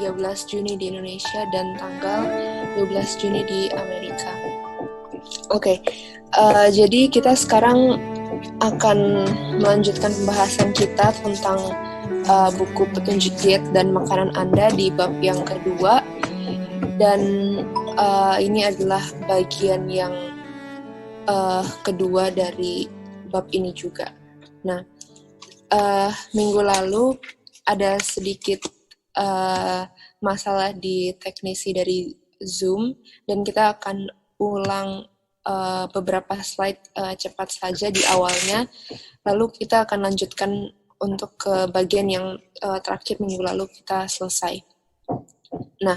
13 Juni di Indonesia dan tanggal 12 Juni di Amerika. Oke, jadi kita sekarang akan melanjutkan pembahasan kita tentang buku petunjuk diet dan makanan Anda di bab yang kedua, dan ini adalah bagian yang kedua dari bab ini juga. Nah, minggu lalu ada sedikit masalah di teknisi dari Zoom, dan kita akan ulang beberapa slide cepat saja di awalnya, lalu kita akan lanjutkan untuk ke bagian yang terakhir minggu lalu kita selesai. Nah,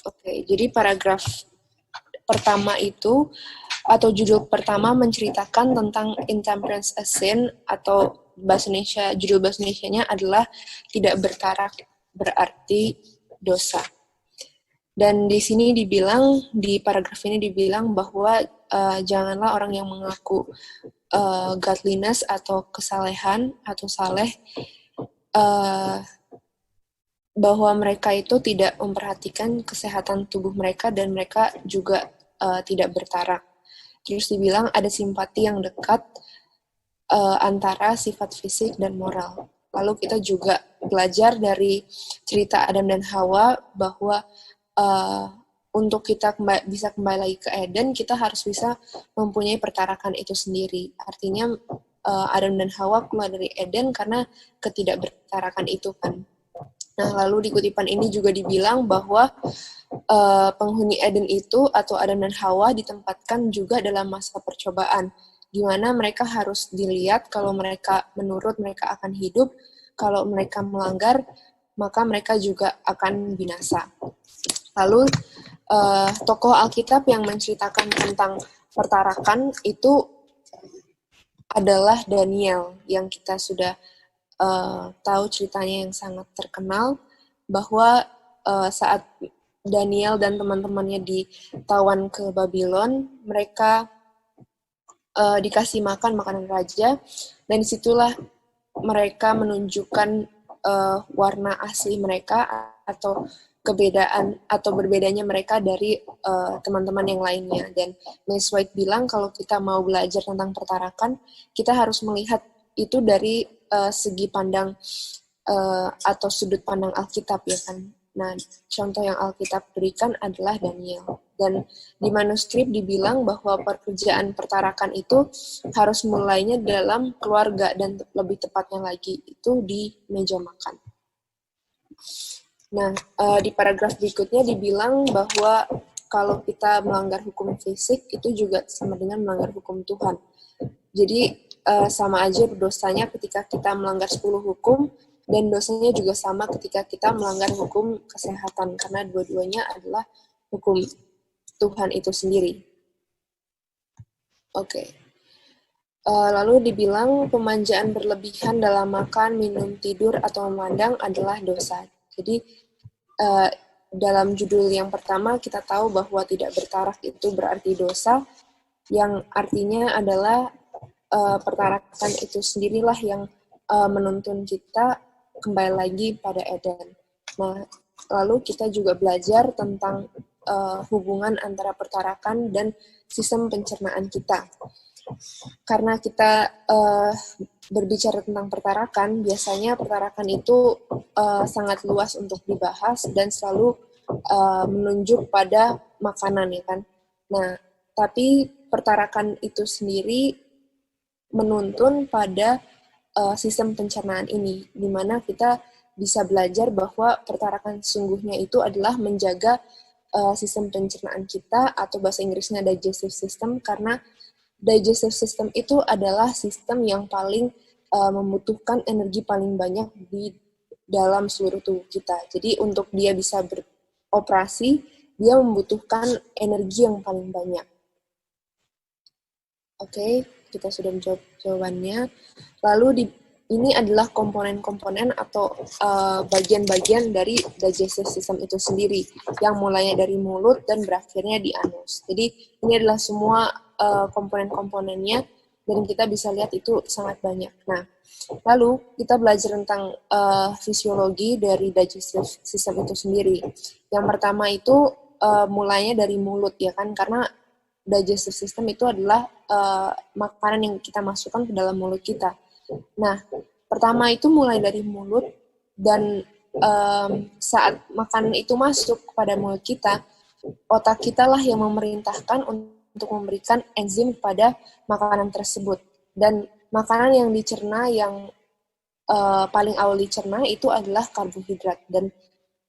oke, jadi paragraf pertama itu, atau judul pertama menceritakan tentang intemperance as sin, atau judul bahasa Indonesianya adalah tidak bertarak berarti dosa. Dan di sini dibilang, di paragraf ini dibilang bahwa janganlah orang yang mengaku godliness atau kesalehan atau saleh, bahwa mereka itu tidak memperhatikan kesehatan tubuh mereka dan mereka juga tidak bertarak. Terus dibilang ada simpati yang dekat antara sifat fisik dan moral. Lalu kita juga belajar dari cerita Adam dan Hawa bahwa untuk kita bisa kembali lagi ke Eden, kita harus bisa mempunyai pertarakan itu sendiri. Artinya Adam dan Hawa keluar dari Eden karena ketidakbertarakan itu kan. Nah, lalu di kutipan ini juga dibilang bahwa penghuni Eden itu atau Adam dan Hawa ditempatkan juga dalam masa percobaan, di mana mereka harus dilihat kalau mereka menurut mereka akan hidup, kalau mereka melanggar maka mereka juga akan binasa. Lalu tokoh Alkitab yang menceritakan tentang pertarakan itu adalah Daniel, yang kita sudah tahu ceritanya yang sangat terkenal, bahwa saat Daniel dan teman-temannya ditawan ke Babylon, mereka dikasih makan makanan raja, dan disitulah mereka menunjukkan warna asli mereka atau kebedaan atau berbedanya mereka dari teman-teman yang lainnya. Dan Miss White bilang kalau kita mau belajar tentang pertarakan, kita harus melihat itu dari segi pandang atau sudut pandang Alkitab, ya kan. Nah, contoh yang Alkitab berikan adalah Daniel. Dan di manuskrip dibilang bahwa pekerjaan pertarakan itu harus mulainya dalam keluarga, dan lebih tepatnya lagi itu di meja makan. Nah, di paragraf berikutnya dibilang bahwa kalau kita melanggar hukum fisik, itu juga sama dengan melanggar hukum Tuhan. Jadi, sama aja dosanya ketika kita melanggar 10 hukum, dan dosanya juga sama ketika kita melanggar hukum kesehatan, karena dua-duanya adalah hukum Tuhan itu sendiri. Oke. Lalu dibilang pemanjaan berlebihan dalam makan, minum, tidur, atau memandang adalah dosa. Jadi, dalam judul yang pertama kita tahu bahwa tidak bertarak itu berarti dosa, yang artinya adalah pertarakan itu sendirilah yang menuntun kita kembali lagi pada Eden. Nah, lalu kita juga belajar tentang hubungan antara pertarakan dan sistem pencernaan kita. Karena kita berbicara tentang pertarakan, biasanya pertarakan itu sangat luas untuk dibahas dan selalu menunjuk pada makanan, ya kan. Nah, tapi pertarakan itu sendiri menuntun pada sistem pencernaan ini, di mana kita bisa belajar bahwa pertarakan sesungguhnya itu adalah menjaga sistem pencernaan kita, atau bahasa Inggrisnya digestive system, karena digestive system itu adalah sistem yang paling membutuhkan energi paling banyak di dalam seluruh tubuh kita. Jadi untuk dia bisa beroperasi, dia membutuhkan energi yang paling banyak. Oke, kita sudah menjawab jawabannya. Lalu ini adalah komponen-komponen atau bagian-bagian dari digestive system itu sendiri, yang mulainya dari mulut dan berakhirnya di anus. Jadi ini adalah semua komponen-komponennya dan kita bisa lihat itu sangat banyak. Nah, lalu kita belajar tentang fisiologi dari digestive system itu sendiri. Yang pertama itu mulainya dari mulut ya kan, karena digestive system itu adalah makanan yang kita masukkan ke dalam mulut kita. Nah, pertama itu mulai dari mulut, dan saat makanan itu masuk kepada mulut kita, otak kita lah yang memerintahkan untuk memberikan enzim kepada makanan tersebut. Dan makanan yang dicerna, yang paling awal dicerna itu adalah karbohidrat. Dan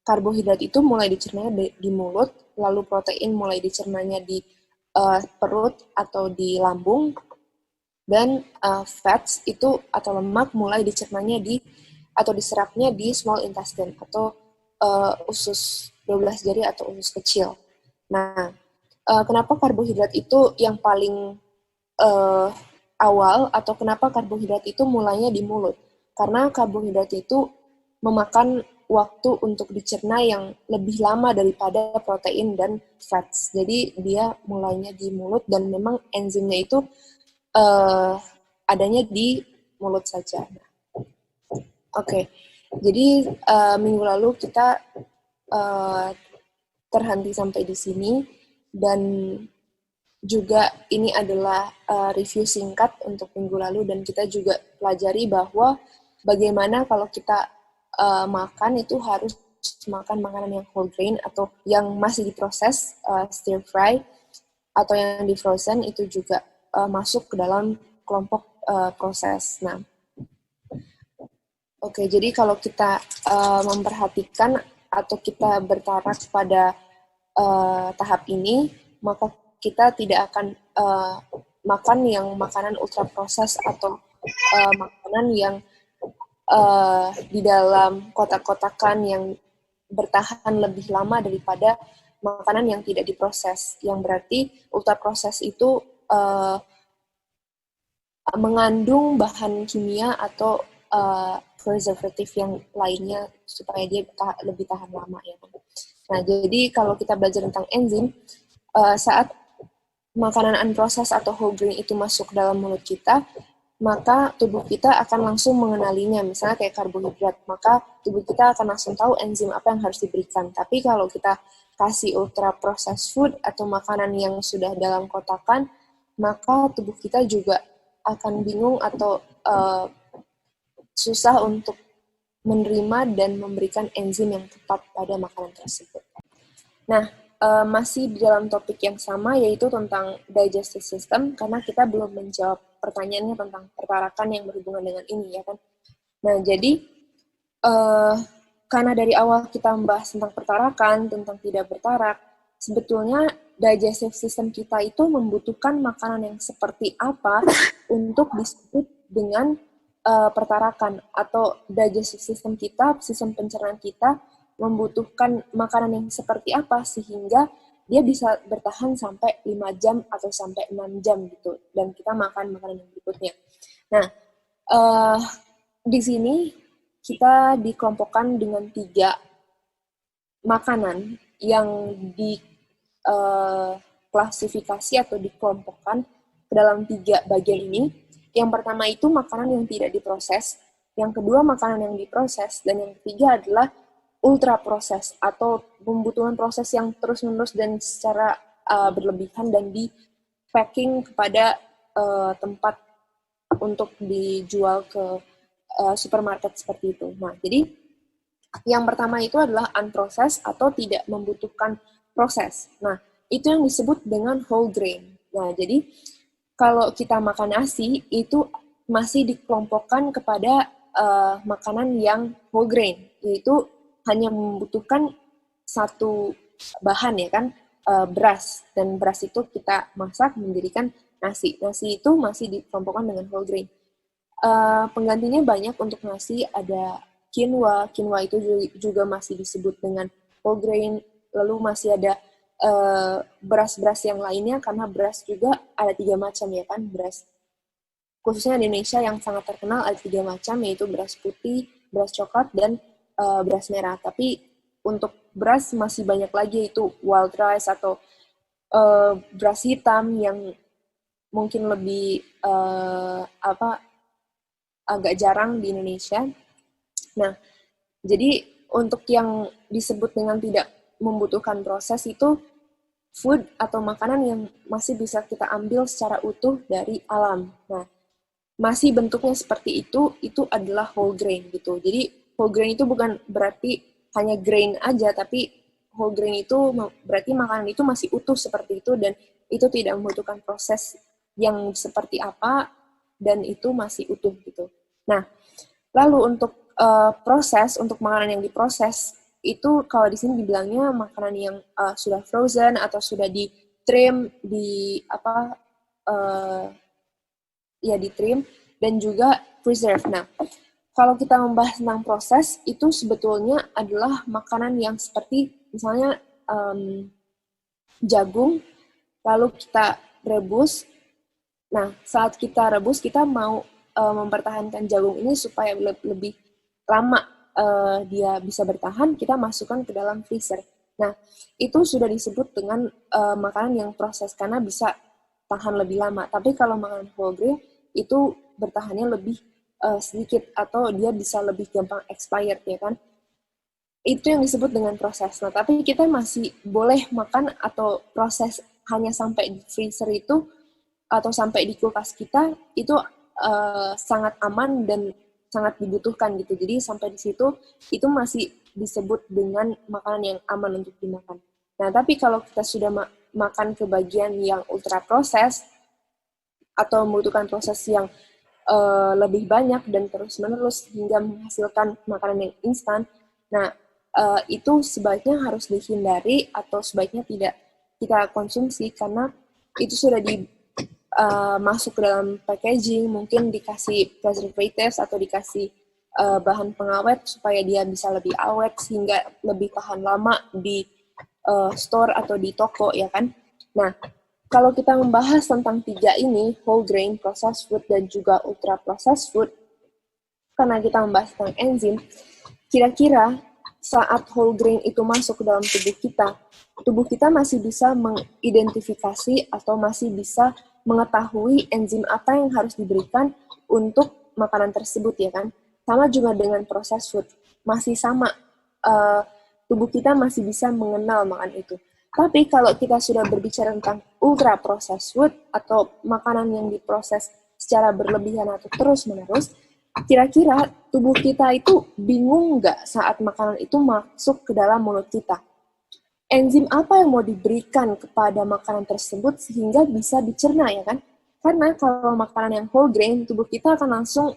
karbohidrat itu mulai dicernanya di mulut, lalu protein mulai dicernanya di perut atau di lambung, dan fats itu atau lemak mulai dicernanya atau diserapnya di small intestine atau usus 12 jari atau usus kecil. Nah, kenapa karbohidrat itu yang paling awal, atau kenapa karbohidrat itu mulainya di mulut? Karena karbohidrat itu memakan waktu untuk dicerna yang lebih lama daripada protein dan fats. Jadi dia mulainya di mulut, dan memang enzimnya itu adanya di mulut saja. Oke. Jadi minggu lalu kita terhenti sampai di sini, dan juga ini adalah review singkat untuk minggu lalu, dan kita juga pelajari bahwa bagaimana kalau kita makan itu harus makan makanan yang whole grain atau yang masih diproses, stir fry, atau yang di frozen itu juga masuk ke dalam kelompok proses. Nah, oke, jadi kalau kita memperhatikan atau kita bertaraf pada tahap ini, maka kita tidak akan makan yang makanan ultra proses atau makanan yang di dalam kotak-kotakan yang bertahan lebih lama daripada makanan yang tidak diproses. Yang berarti ultra proses itu mengandung bahan kimia atau preservatif yang lainnya supaya dia lebih tahan lama ya. Nah, jadi kalau kita belajar tentang enzim, saat makanan unprocessed atau whole grain itu masuk ke dalam mulut kita, maka tubuh kita akan langsung mengenalinya, misalnya kayak karbohidrat, maka tubuh kita akan langsung tahu enzim apa yang harus diberikan. Tapi kalau kita kasih ultra processed food atau makanan yang sudah dalam kotakan, maka tubuh kita juga akan bingung atau susah untuk menerima dan memberikan enzim yang tepat pada makanan tersebut. Nah, masih di dalam topik yang sama, yaitu tentang digestive system, karena kita belum menjawab pertanyaannya tentang pertarakan yang berhubungan dengan ini, ya kan? Nah, jadi karena dari awal kita membahas tentang pertarakan, tentang tidak bertarak, sebetulnya digestive system kita itu membutuhkan makanan yang seperti apa untuk disebut dengan pertarakan, atau digestive system kita, sistem pencernaan kita membutuhkan makanan yang seperti apa sehingga dia bisa bertahan sampai 5 jam atau sampai 6 jam gitu, dan kita makan makanan yang berikutnya. Nah, di sini kita dikelompokkan dengan 3 makanan yang diklasifikasi atau dikelompokkan ke dalam 3 bagian ini. Yang pertama itu makanan yang tidak diproses, yang kedua makanan yang diproses, dan yang ketiga adalah ultra proses atau membutuhkan proses yang terus-menerus dan secara berlebihan dan di packing kepada tempat untuk dijual ke supermarket seperti itu. Nah, jadi yang pertama itu adalah unprocessed atau tidak membutuhkan proses. Nah, itu yang disebut dengan whole grain. Nah, jadi kalau kita makan nasi itu masih dikelompokkan kepada makanan yang whole grain, yaitu hanya membutuhkan satu bahan ya kan, beras, dan beras itu kita masak mendirikan nasi. Nasi itu masih dikelompokkan dengan whole grain. Penggantinya banyak untuk nasi, ada quinoa itu juga masih disebut dengan whole grain. Lalu masih ada beras-beras yang lainnya, karena beras juga ada 3 macam ya kan, beras. Khususnya di Indonesia yang sangat terkenal ada 3 macam, yaitu beras putih, beras coklat, dan beras merah. Tapi untuk beras masih banyak lagi, yaitu wild rice atau beras hitam yang mungkin lebih agak jarang di Indonesia. Nah, jadi untuk yang disebut dengan tidak membutuhkan proses itu food atau makanan yang masih bisa kita ambil secara utuh dari alam. Nah, masih bentuknya seperti itu adalah whole grain gitu. Jadi whole grain itu bukan berarti hanya grain aja, tapi whole grain itu berarti makanan itu masih utuh seperti itu dan itu tidak membutuhkan proses yang seperti apa dan itu masih utuh gitu. Nah, lalu untuk proses, untuk makanan yang diproses itu kalau di sini dibilangnya makanan yang sudah frozen atau sudah di trim, di ya di trim dan juga preserve. Nah, kalau kita membahas tentang proses itu sebetulnya adalah makanan yang seperti misalnya jagung, lalu kita rebus. Nah, saat kita rebus kita mau mempertahankan jagung ini supaya lebih lama dia bisa bertahan, kita masukkan ke dalam freezer. Nah, itu sudah disebut dengan makanan yang proses karena bisa tahan lebih lama. Tapi kalau makanan whole grain itu bertahannya lebih sedikit atau dia bisa lebih gampang expired ya kan. Itu yang disebut dengan proses. Nah, tapi kita masih boleh makan atau proses hanya sampai di freezer itu atau sampai di kulkas kita itu sangat aman dan sangat dibutuhkan gitu. Jadi sampai di situ itu masih disebut dengan makanan yang aman untuk dimakan. Nah, tapi kalau kita sudah makan ke bagian yang ultra proses atau membutuhkan proses yang lebih banyak dan terus-menerus hingga menghasilkan makanan yang instan, nah itu sebaiknya harus dihindari atau sebaiknya tidak kita konsumsi karena itu sudah masuk ke dalam packaging, mungkin dikasih preservatives atau dikasih bahan pengawet supaya dia bisa lebih awet sehingga lebih tahan lama di store atau di toko ya kan. Nah, kalau kita membahas tentang tiga ini, whole grain, processed food, dan juga ultra processed food, karena kita membahas tentang enzim, kira-kira saat whole grain itu masuk ke dalam tubuh kita masih bisa mengidentifikasi atau masih bisa mengetahui enzim apa yang harus diberikan untuk makanan tersebut ya kan. Sama juga dengan processed food, masih sama, tubuh kita masih bisa mengenal makan itu. Tapi kalau kita sudah berbicara tentang ultra processed food atau makanan yang diproses secara berlebihan atau terus-menerus, kira-kira tubuh kita itu bingung nggak saat makanan itu masuk ke dalam mulut kita? Enzim apa yang mau diberikan kepada makanan tersebut sehingga bisa dicerna ya kan? Karena kalau makanan yang whole grain, tubuh kita akan langsung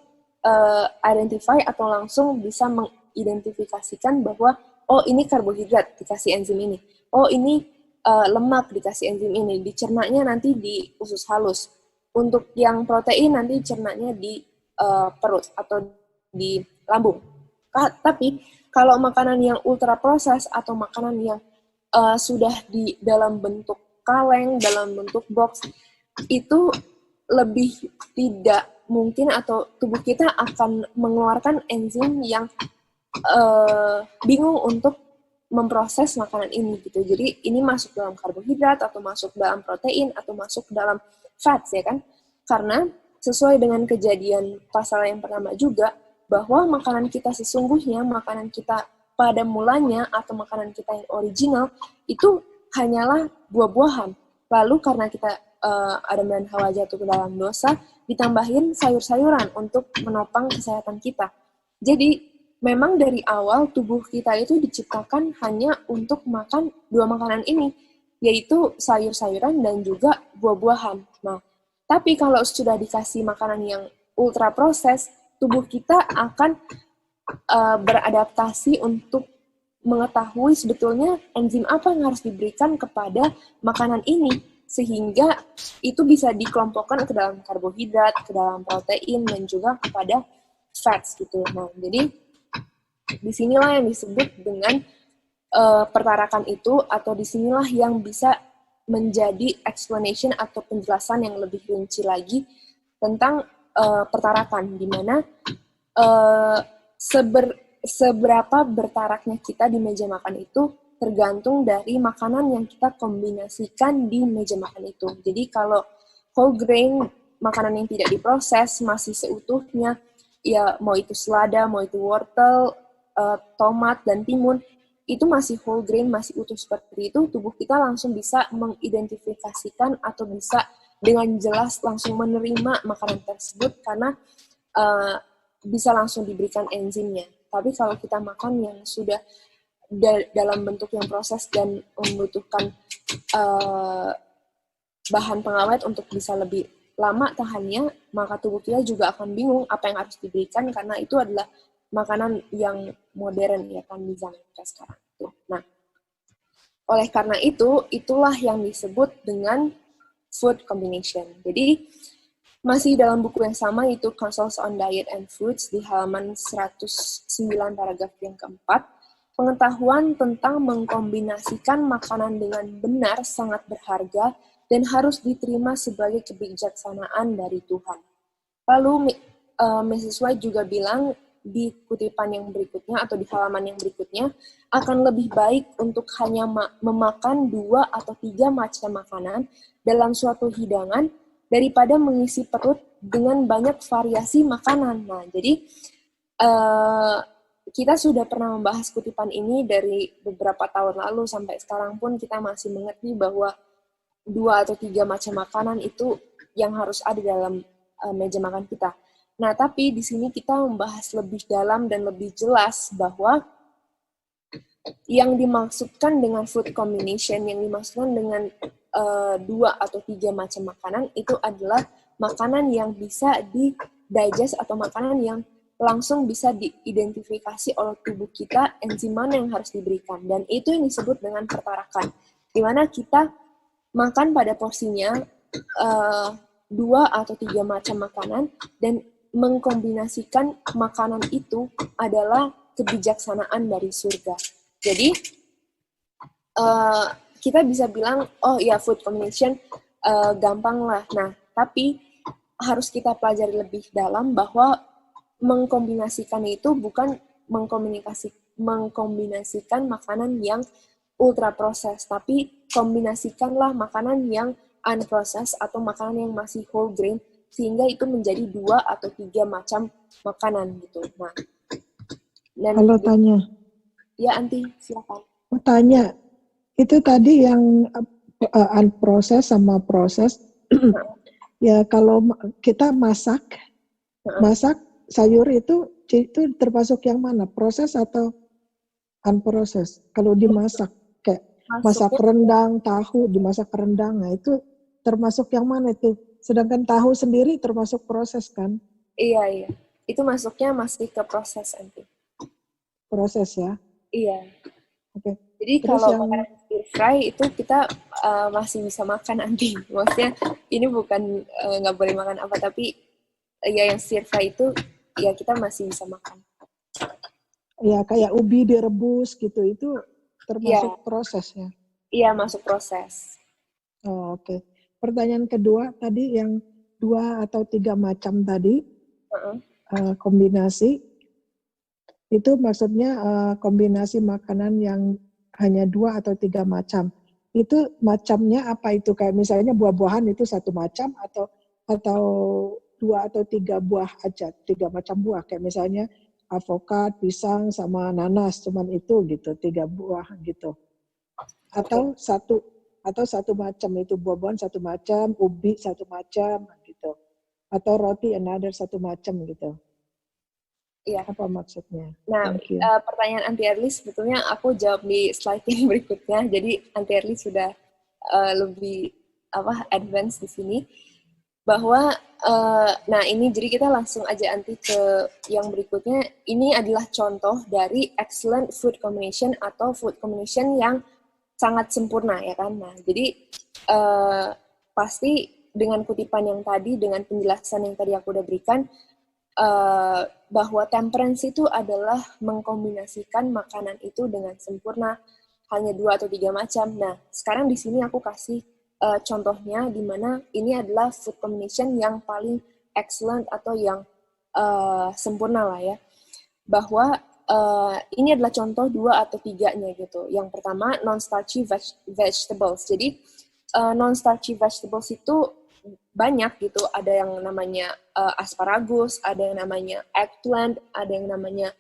identify atau langsung bisa mengidentifikasikan bahwa oh ini karbohidrat dikasih enzim ini. Oh ini lemak dikasih enzim ini, dicernanya nanti di usus halus. Untuk yang protein nanti cernanya di perut atau di lambung. Tapi kalau makanan yang ultra proses atau makanan yang sudah di dalam bentuk kaleng, dalam bentuk box, itu lebih tidak mungkin atau tubuh kita akan mengeluarkan enzim yang bingung untuk memproses makanan ini gitu. Jadi ini masuk dalam karbohidrat atau masuk dalam protein atau masuk dalam fats ya kan? Karena sesuai dengan kejadian pasal yang pertama juga bahwa makanan kita sesungguhnya, makanan kita pada mulanya atau makanan kita yang original itu hanyalah buah-buahan. Lalu karena kita Adam dan Hawa jatuh ke dalam dosa, ditambahin sayur-sayuran untuk menopang kesehatan kita. Jadi memang dari awal tubuh kita itu diciptakan hanya untuk makan dua makanan ini, yaitu sayur-sayuran dan juga buah-buahan. Nah, tapi kalau sudah dikasih makanan yang ultra proses, tubuh kita akan beradaptasi untuk mengetahui sebetulnya enzim apa yang harus diberikan kepada makanan ini, sehingga itu bisa dikelompokkan ke dalam karbohidrat, ke dalam protein, dan juga kepada fats gitu. Nah, jadi disinilah yang disebut dengan pertarakan itu, atau disinilah yang bisa menjadi explanation atau penjelasan yang lebih rinci lagi tentang pertarakan, di mana seberapa bertaraknya kita di meja makan itu tergantung dari makanan yang kita kombinasikan di meja makan itu. Jadi kalau whole grain, makanan yang tidak diproses, masih seutuhnya, ya mau itu selada, mau itu wortel, tomat, dan timun, itu masih whole grain, masih utuh seperti itu, tubuh kita langsung bisa mengidentifikasikan atau bisa dengan jelas langsung menerima makanan tersebut karena bisa langsung diberikan enzimnya. Tapi kalau kita makan yang sudah dalam bentuk yang proses dan membutuhkan bahan pengawet untuk bisa lebih lama tahannya, maka tubuh kita juga akan bingung apa yang harus diberikan karena itu adalah makanan yang modern ya kan di zaman kita sekarang. Nah, oleh karena itu, itulah yang disebut dengan food combination. Jadi, masih dalam buku yang sama, yaitu Counsels on Diet and Foods, di halaman 109 paragraf yang keempat, pengetahuan tentang mengkombinasikan makanan dengan benar sangat berharga dan harus diterima sebagai kebijaksanaan dari Tuhan. Lalu, Mrs. White juga bilang, di kutipan yang berikutnya atau di halaman yang berikutnya, akan lebih baik untuk hanya memakan 2 atau 3 macam makanan dalam suatu hidangan daripada mengisi perut dengan banyak variasi makanan. Nah, jadi kita sudah pernah membahas kutipan ini dari beberapa tahun lalu sampai sekarang pun kita masih mengerti bahwa 2 atau 3 macam makanan itu yang harus ada dalam meja makan kita. Nah, tapi di sini kita membahas lebih dalam dan lebih jelas bahwa yang dimaksudkan dengan food combination, yang dimaksudkan dengan 2 atau 3 macam makanan, itu adalah makanan yang bisa di-digest atau makanan yang langsung bisa diidentifikasi oleh tubuh kita, enzim mana yang harus diberikan. Dan itu yang disebut dengan pertarakan, di mana kita makan pada porsinya 2 atau 3 macam makanan, dan mengkombinasikan makanan itu adalah kebijaksanaan dari surga. Jadi, kita bisa bilang, oh ya food combination gampang lah. Nah, tapi harus kita pelajari lebih dalam bahwa mengkombinasikan itu bukan mengkombinasikan makanan yang ultra proses, tapi kombinasikanlah makanan yang unprocessed atau makanan yang masih whole grain, sehingga itu menjadi 2 atau 3 macam makanan gitu. Nah, dan kalau tanya. Ya, Anti, silakan. Mau tanya, itu tadi yang unprocessed sama proses. Ya, kalau kita masak sayur itu termasuk yang mana? Proses atau unprocessed? Kalau dimasak, kayak masak rendang, tahu, dimasak rendang, nah itu termasuk yang mana itu? Sedangkan tahu sendiri termasuk proses kan? Iya. Itu masuknya masih ke proses, Anti. Proses ya? Iya. Oke. Jadi terus kalau makanan stir fry itu kita masih bisa makan, Anti. Maksudnya ini bukan nggak boleh makan apa, tapi ya yang stir fry itu ya kita masih bisa makan. Ya, kayak ubi direbus gitu, itu termasuk proses ya? Iya, masuk proses. Oh, oke. Pertanyaan kedua tadi yang 2 atau 3 macam tadi, kombinasi, itu maksudnya kombinasi makanan yang hanya 2 atau 3 macam. Itu macamnya apa itu? Kayak misalnya buah-buahan itu 1 macam atau 2 atau 3 buah aja, 3 macam buah. Kayak misalnya avokat, pisang, sama nanas, cuman itu gitu, 3 buah gitu. Atau satu macam itu buah-buahan 1 macam, ubi 1 macam gitu. Atau roti another 1 macam gitu. Iya. Apa maksudnya? Nah, pertanyaan Anti Erli sebetulnya aku jawab di slide yang berikutnya. Jadi Anti Erli sudah lebih advance di sini. Bahwa nah ini jadi kita langsung aja Anti ke yang berikutnya. Ini adalah contoh dari excellent food combination atau food combination yang sangat sempurna ya kan. Nah, jadi pasti dengan kutipan yang tadi, dengan penjelasan yang tadi aku udah berikan, bahwa temperance itu adalah mengkombinasikan makanan itu dengan sempurna, hanya 2 atau 3 macam. Nah, sekarang di sini aku kasih contohnya di mana ini adalah food combination yang paling excellent atau yang sempurna lah ya. Bahwa ini adalah contoh 2 atau 3-nya gitu. Yang pertama, non-starchy vegetables. Jadi, non-starchy vegetables itu banyak gitu. Ada yang namanya asparagus, ada yang namanya eggplant, ada yang namanya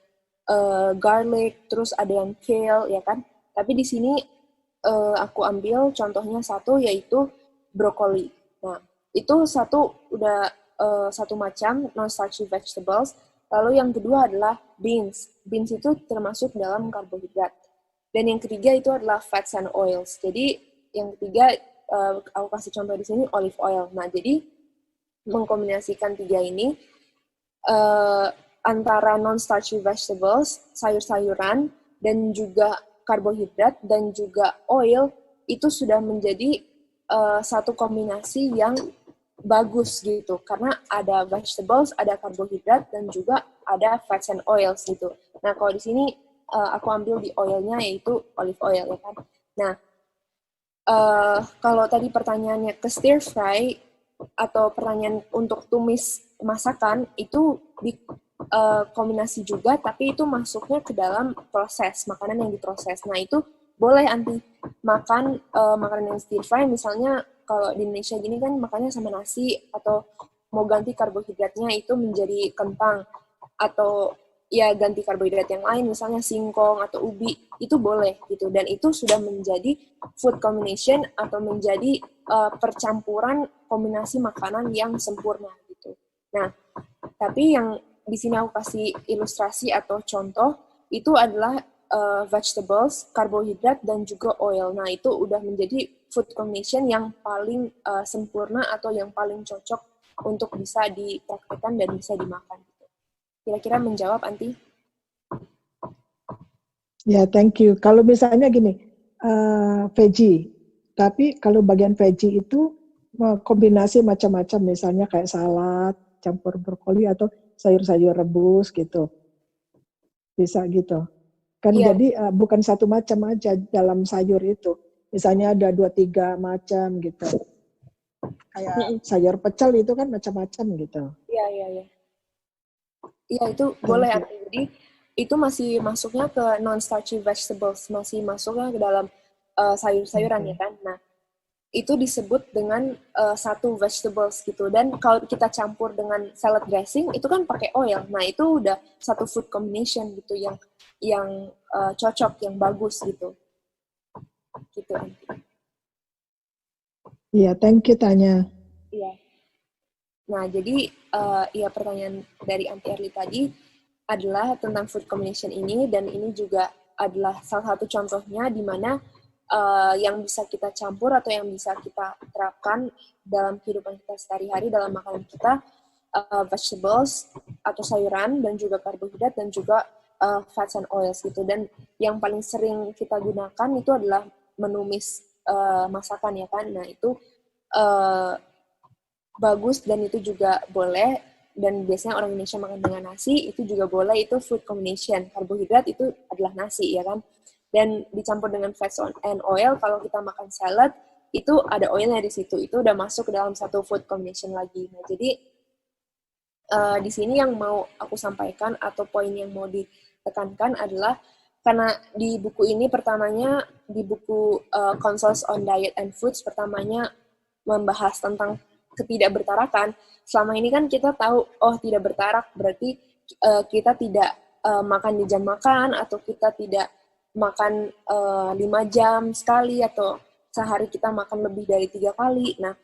garlic, terus ada yang kale, ya kan. Tapi di sini aku ambil contohnya satu, yaitu brokoli. Nah, itu satu macam non-starchy vegetables. Lalu yang kedua adalah beans. Beans itu termasuk dalam karbohidrat. Dan yang ketiga itu adalah fats and oils. Jadi yang ketiga aku kasih contoh di sini olive oil. Nah, jadi mengkombinasikan tiga ini antara non-starchy vegetables, sayur-sayuran, dan juga karbohidrat, dan juga oil, itu sudah menjadi satu kombinasi yang bagus gitu. Karena ada vegetables, ada karbohidrat, dan juga ada fats and oils gitu. Nah, kalau di sini aku ambil di oilnya, yaitu olive oil, ya kan. Nah, kalau tadi pertanyaannya ke stir fry, atau pertanyaan untuk tumis masakan, itu di kombinasi juga, tapi itu masuknya ke dalam proses, makanan yang diproses. Nah, itu boleh anti makan makanan yang stir fry, misalnya kalau di Indonesia gini kan makannya sama nasi, atau mau ganti karbohidratnya itu menjadi kentang, atau ya ganti karbohidrat yang lain, misalnya singkong atau ubi, itu boleh gitu. Dan itu sudah menjadi food combination atau menjadi percampuran kombinasi makanan yang sempurna gitu. Nah, tapi yang di sini aku kasih ilustrasi atau contoh itu adalah vegetables, karbohidrat, dan juga oil. Nah, itu udah menjadi food combination yang paling sempurna atau yang paling cocok untuk bisa dipraktikkan dan bisa dimakan. Kira-kira menjawab, Anti? Ya, thank you. Kalau misalnya gini, veggie, tapi kalau bagian veggie itu kombinasi macam-macam, misalnya kayak salad, campur brokoli, atau sayur-sayur rebus gitu. Bisa gitu. Kan Iya. jadi bukan satu macam aja dalam sayur itu. Misalnya ada 2-3 macam gitu. Kayak sayur pecel itu kan macam-macam gitu. Iya, iya, iya. Iya, itu boleh, Anti. Jadi itu masih masuknya ke non-starchy vegetables, masih masuknya ke dalam sayur-sayuran, ya kan. Nah, itu disebut dengan satu vegetables gitu. Dan kalau kita campur dengan salad dressing, itu kan pakai oil. Nah, itu udah satu food combination gitu yang cocok, yang bagus gitu. Gitu, Anti. Iya, thank you Tanya. Iya. Nah, jadi ya pertanyaan dari Anti Erli tadi adalah tentang food combination ini, dan ini juga adalah salah satu contohnya di mana yang bisa kita campur atau yang bisa kita terapkan dalam kehidupan kita sehari-hari, dalam makanan kita, vegetables atau sayuran, dan juga karbohidrat, dan juga fats and oils gitu. Dan yang paling sering kita gunakan itu adalah menumis masakan, ya kan. Nah, itu bagus, dan itu juga boleh, dan biasanya orang Indonesia makan dengan nasi, itu juga boleh, itu food combination. Karbohidrat itu adalah nasi, ya kan. Dan dicampur dengan fats and oil, kalau kita makan salad, itu ada oilnya di situ, itu udah masuk ke dalam satu food combination lagi. Nah, jadi di sini yang mau aku sampaikan atau poin yang mau ditekankan adalah, karena di buku ini pertamanya, di buku Consults on Diet and Foods, pertamanya membahas tentang ketidakbertarakan. Selama ini kan kita tahu, oh tidak bertarak berarti kita tidak makan di jam makan, atau kita tidak makan 5 jam sekali, atau sehari kita makan lebih dari 3 kali. Nah,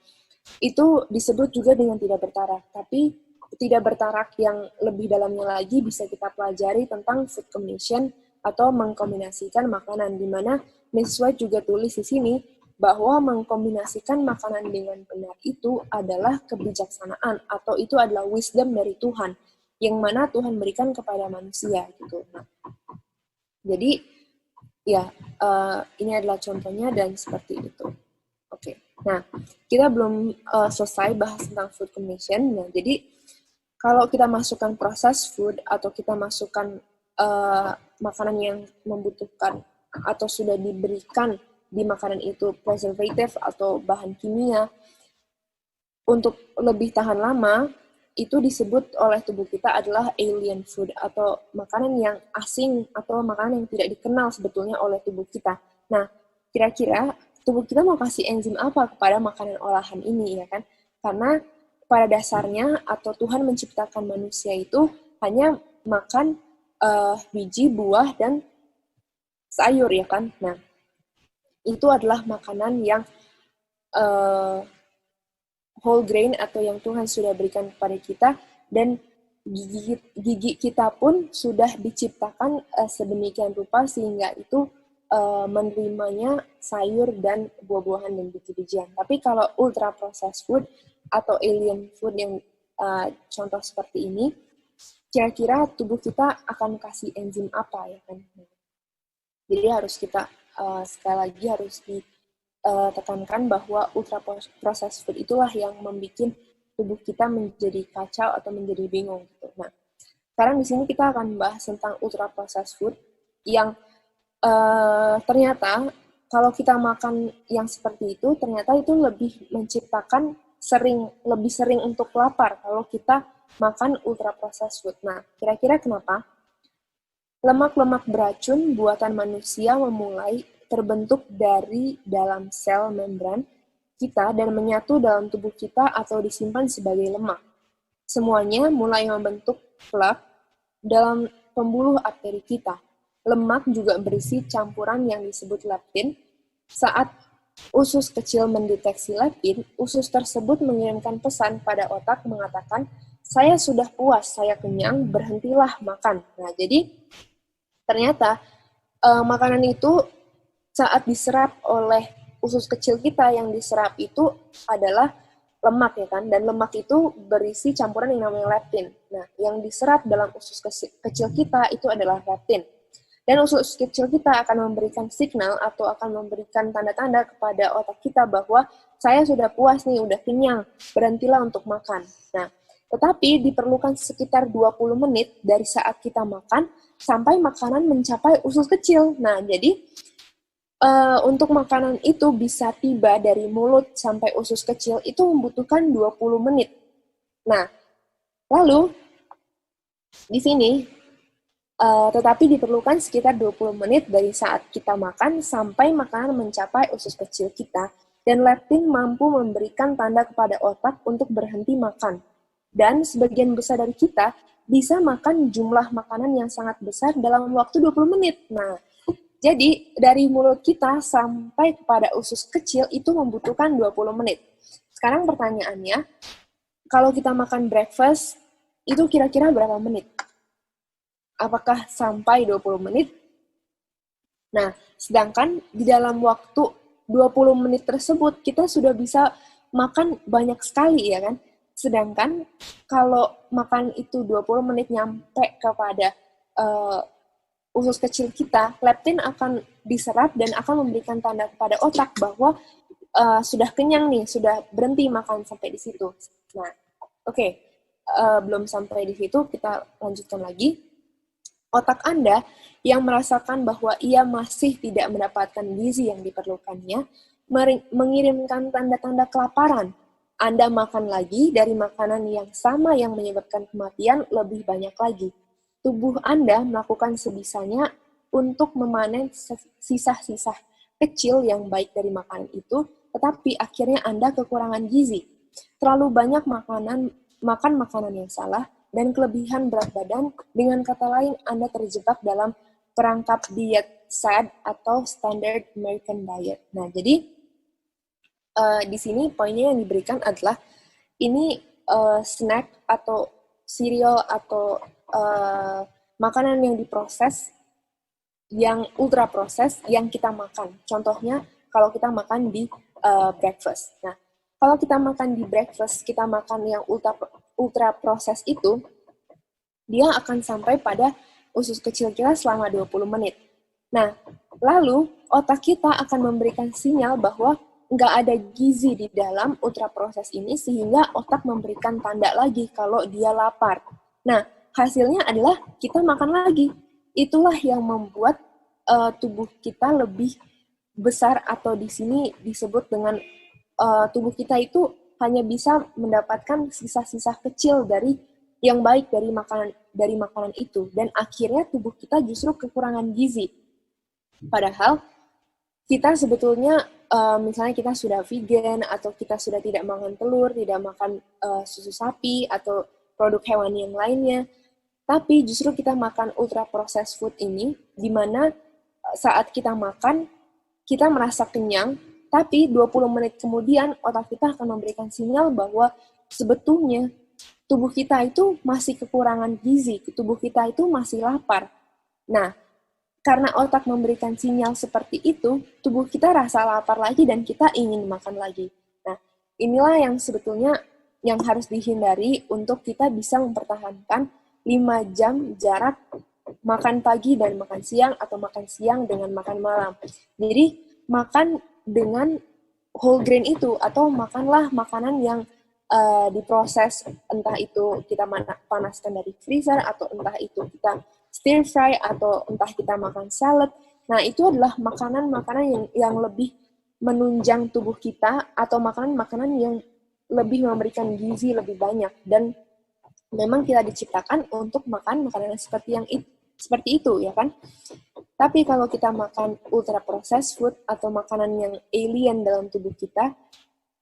itu disebut juga dengan tidak bertarak. Tapi tidak bertarak yang lebih dalamnya lagi bisa kita pelajari tentang food combination atau mengkombinasikan makanan, di mana Mrs. White juga tulis di sini bahwa mengkombinasikan makanan dengan benar itu adalah kebijaksanaan, atau itu adalah wisdom dari Tuhan yang mana Tuhan berikan kepada manusia gitu. Nah, jadi ya ini adalah contohnya, dan seperti itu. Oke. Nah, kita belum selesai bahas tentang food combination. Nah, jadi kalau kita masukkan processed food, atau kita masukkan makanan yang membutuhkan atau sudah diberikan di makanan itu preservative atau bahan kimia untuk lebih tahan lama, itu disebut oleh tubuh kita adalah alien food, atau makanan yang asing, atau makanan yang tidak dikenal sebetulnya oleh tubuh kita. Nah, kira-kira tubuh kita mau kasih enzim apa kepada makanan olahan ini, ya kan? Karena pada dasarnya atau Tuhan menciptakan manusia itu hanya makan biji, buah, dan sayur ya kan. Nah, itu adalah makanan yang whole grain atau yang Tuhan sudah berikan kepada kita, dan gigi kita pun sudah diciptakan sedemikian rupa sehingga itu menerimanya sayur dan buah-buahan dan biji-bijian. Tapi kalau ultra processed food atau alien food yang contoh seperti ini, kira-kira tubuh kita akan kasih enzim apa ya kan? Jadi harus kita sekali lagi harus ditekankan bahwa ultra processed food itulah yang membuat tubuh kita menjadi kacau atau menjadi bingung gitu. Nah, sekarang di sini kita akan bahas tentang ultra processed food yang ternyata kalau kita makan yang seperti itu, ternyata itu lebih menciptakan lebih sering untuk lapar kalau kita makan ultra processed food. Nah, kira-kira kenapa? Lemak-lemak beracun buatan manusia memulai terbentuk dari dalam sel membran kita dan menyatu dalam tubuh kita atau disimpan sebagai lemak. Semuanya mulai membentuk plak dalam pembuluh arteri kita. Lemak juga berisi campuran yang disebut leptin. Saat usus kecil mendeteksi leptin, usus tersebut mengirimkan pesan pada otak mengatakan, saya sudah puas, saya kenyang, berhentilah makan. Nah, jadi ternyata makanan itu saat diserap oleh usus kecil kita, yang diserap itu adalah lemak ya kan, dan lemak itu berisi campuran yang namanya leptin. Nah, yang diserap dalam usus kecil kita itu adalah leptin. Dan usus kecil kita akan memberikan signal atau akan memberikan tanda-tanda kepada otak kita bahwa saya sudah puas nih, udah kenyang, berhentilah untuk makan. Nah, tetapi diperlukan sekitar 20 menit dari saat kita makan sampai makanan mencapai usus kecil. Nah, jadi untuk makanan itu bisa tiba dari mulut sampai usus kecil itu membutuhkan 20 menit. Nah, lalu di sini tetapi diperlukan sekitar 20 menit dari saat kita makan sampai makanan mencapai usus kecil kita, dan leptin mampu memberikan tanda kepada otak untuk berhenti makan. Dan sebagian besar dari kita bisa makan jumlah makanan yang sangat besar dalam waktu 20 menit. Nah, jadi dari mulut kita sampai kepada usus kecil itu membutuhkan 20 menit. Sekarang pertanyaannya, kalau kita makan breakfast, itu kira-kira berapa menit? Apakah sampai 20 menit? Nah, sedangkan di dalam waktu 20 menit tersebut, kita sudah bisa makan banyak sekali, ya kan? Sedangkan kalau makan itu 20 menit nyampe kepada usus kecil kita, leptin akan diserap dan akan memberikan tanda kepada otak bahwa sudah kenyang nih, sudah berhenti makan sampai di situ. Nah, oke. Belum sampai di situ, kita lanjutkan lagi. Otak Anda yang merasakan bahwa ia masih tidak mendapatkan gizi yang diperlukannya, mengirimkan tanda-tanda kelaparan. Anda makan lagi dari makanan yang sama yang menyebabkan kematian lebih banyak lagi. Tubuh Anda melakukan sebisanya untuk memanen sisa-sisa kecil yang baik dari makanan itu, tetapi akhirnya Anda kekurangan gizi. Terlalu banyak makan makanan yang salah, dan kelebihan berat badan, dengan kata lain Anda terjebak dalam perangkap diet SAD atau Standard American Diet. Nah, jadi di sini poinnya yang diberikan adalah ini snack atau cereal atau makanan yang diproses, yang ultra proses yang kita makan. Contohnya kalau kita makan di breakfast. Nah, kalau kita makan di breakfast, kita makan yang ultra proses itu, dia akan sampai pada usus kecil kita selama 20 menit. Nah, lalu otak kita akan memberikan sinyal bahwa nggak ada gizi di dalam ultra proses ini, sehingga otak memberikan tanda lagi kalau dia lapar. Nah, hasilnya adalah kita makan lagi. Itulah yang membuat tubuh kita lebih besar, atau di sini disebut dengan tubuh kita itu hanya bisa mendapatkan sisa-sisa kecil dari yang baik dari makanan itu, dan akhirnya tubuh kita justru kekurangan gizi. Padahal kita sebetulnya misalnya kita sudah vegan atau kita sudah tidak makan telur, tidak makan susu sapi atau produk hewani yang lainnya, tapi justru kita makan ultra processed food ini, di mana saat kita makan, kita merasa kenyang, tapi 20 menit kemudian otak kita akan memberikan sinyal bahwa sebetulnya tubuh kita itu masih kekurangan gizi, tubuh kita itu masih lapar. Nah, karena otak memberikan sinyal seperti itu, tubuh kita rasa lapar lagi dan kita ingin makan lagi. Nah, inilah yang sebetulnya yang harus dihindari untuk kita bisa mempertahankan 5 jam jarak makan pagi dan makan siang atau makan siang dengan makan malam. Jadi, makan dengan whole grain itu atau makanlah makanan yang diproses, entah itu kita panaskan dari freezer atau entah itu kita stir fry atau entah kita makan salad. Nah, itu adalah makanan-makanan yang lebih menunjang tubuh kita atau makanan-makanan yang lebih memberikan gizi lebih banyak, dan memang kita diciptakan untuk makan makanan seperti itu ya kan. Tapi kalau kita makan ultra processed food atau makanan yang alien dalam tubuh kita,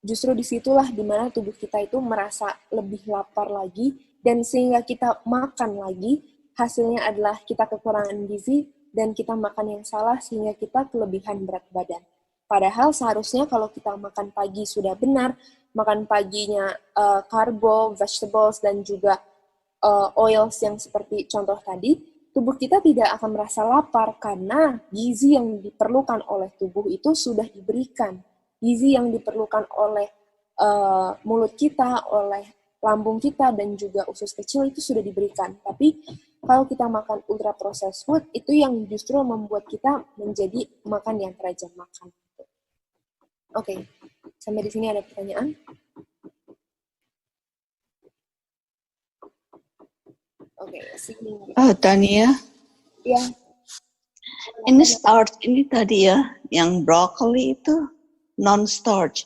justru disitulah dimana tubuh kita itu merasa lebih lapar lagi, dan sehingga kita makan lagi, hasilnya adalah kita kekurangan gizi, dan kita makan yang salah sehingga kita kelebihan berat badan. Padahal seharusnya kalau kita makan pagi sudah benar, makan paginya karbo, vegetables, dan juga oils yang seperti contoh tadi, tubuh kita tidak akan merasa lapar karena gizi yang diperlukan oleh tubuh itu sudah diberikan. Gizi yang diperlukan oleh mulut kita, oleh lambung kita, dan juga usus kecil itu sudah diberikan. Tapi kalau kita makan ultra processed food, itu yang justru membuat kita menjadi makan yang terajar makan. Oke, sampai di sini ada pertanyaan? Oke, Tania. Ya. Ini starch ini tadi ya, yang broccoli itu non-starch.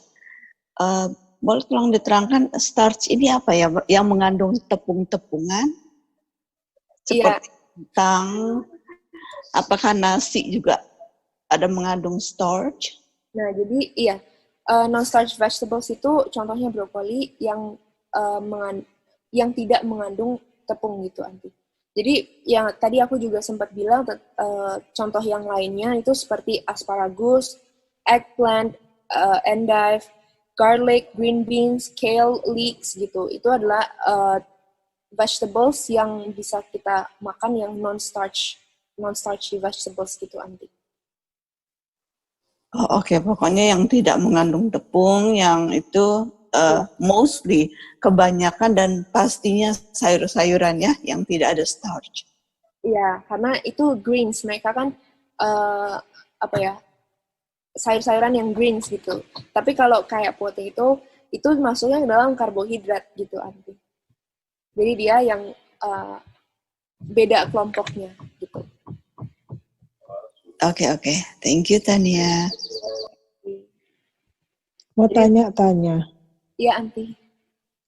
Boleh tolong diterangkan starch ini apa ya, yang mengandung tepung-tepungan? Seperti kentang, apakah nasi juga ada mengandung starch? Nah, jadi iya, non-starch vegetables itu contohnya brokoli yang tidak mengandung tepung gitu, Anti. Jadi yang tadi aku juga sempat bilang, contoh yang lainnya itu seperti asparagus, eggplant, endive, garlic, green beans, kale, leeks gitu. Itu adalah vegetables yang bisa kita makan yang non-starchy vegetables gitu, Anti. Oh, oke. Pokoknya yang tidak mengandung tepung, yang itu mostly kebanyakan dan pastinya sayur-sayuran ya, yang tidak ada starch. Iya, karena itu greens, mereka kan sayur-sayuran yang greens gitu. Tapi kalau kayak potato itu masuknya ke dalam karbohidrat gitu, Anti. Jadi dia yang beda kelompoknya gitu. Oke. Thank you, Tania. Mau tanya. Iya, Anti.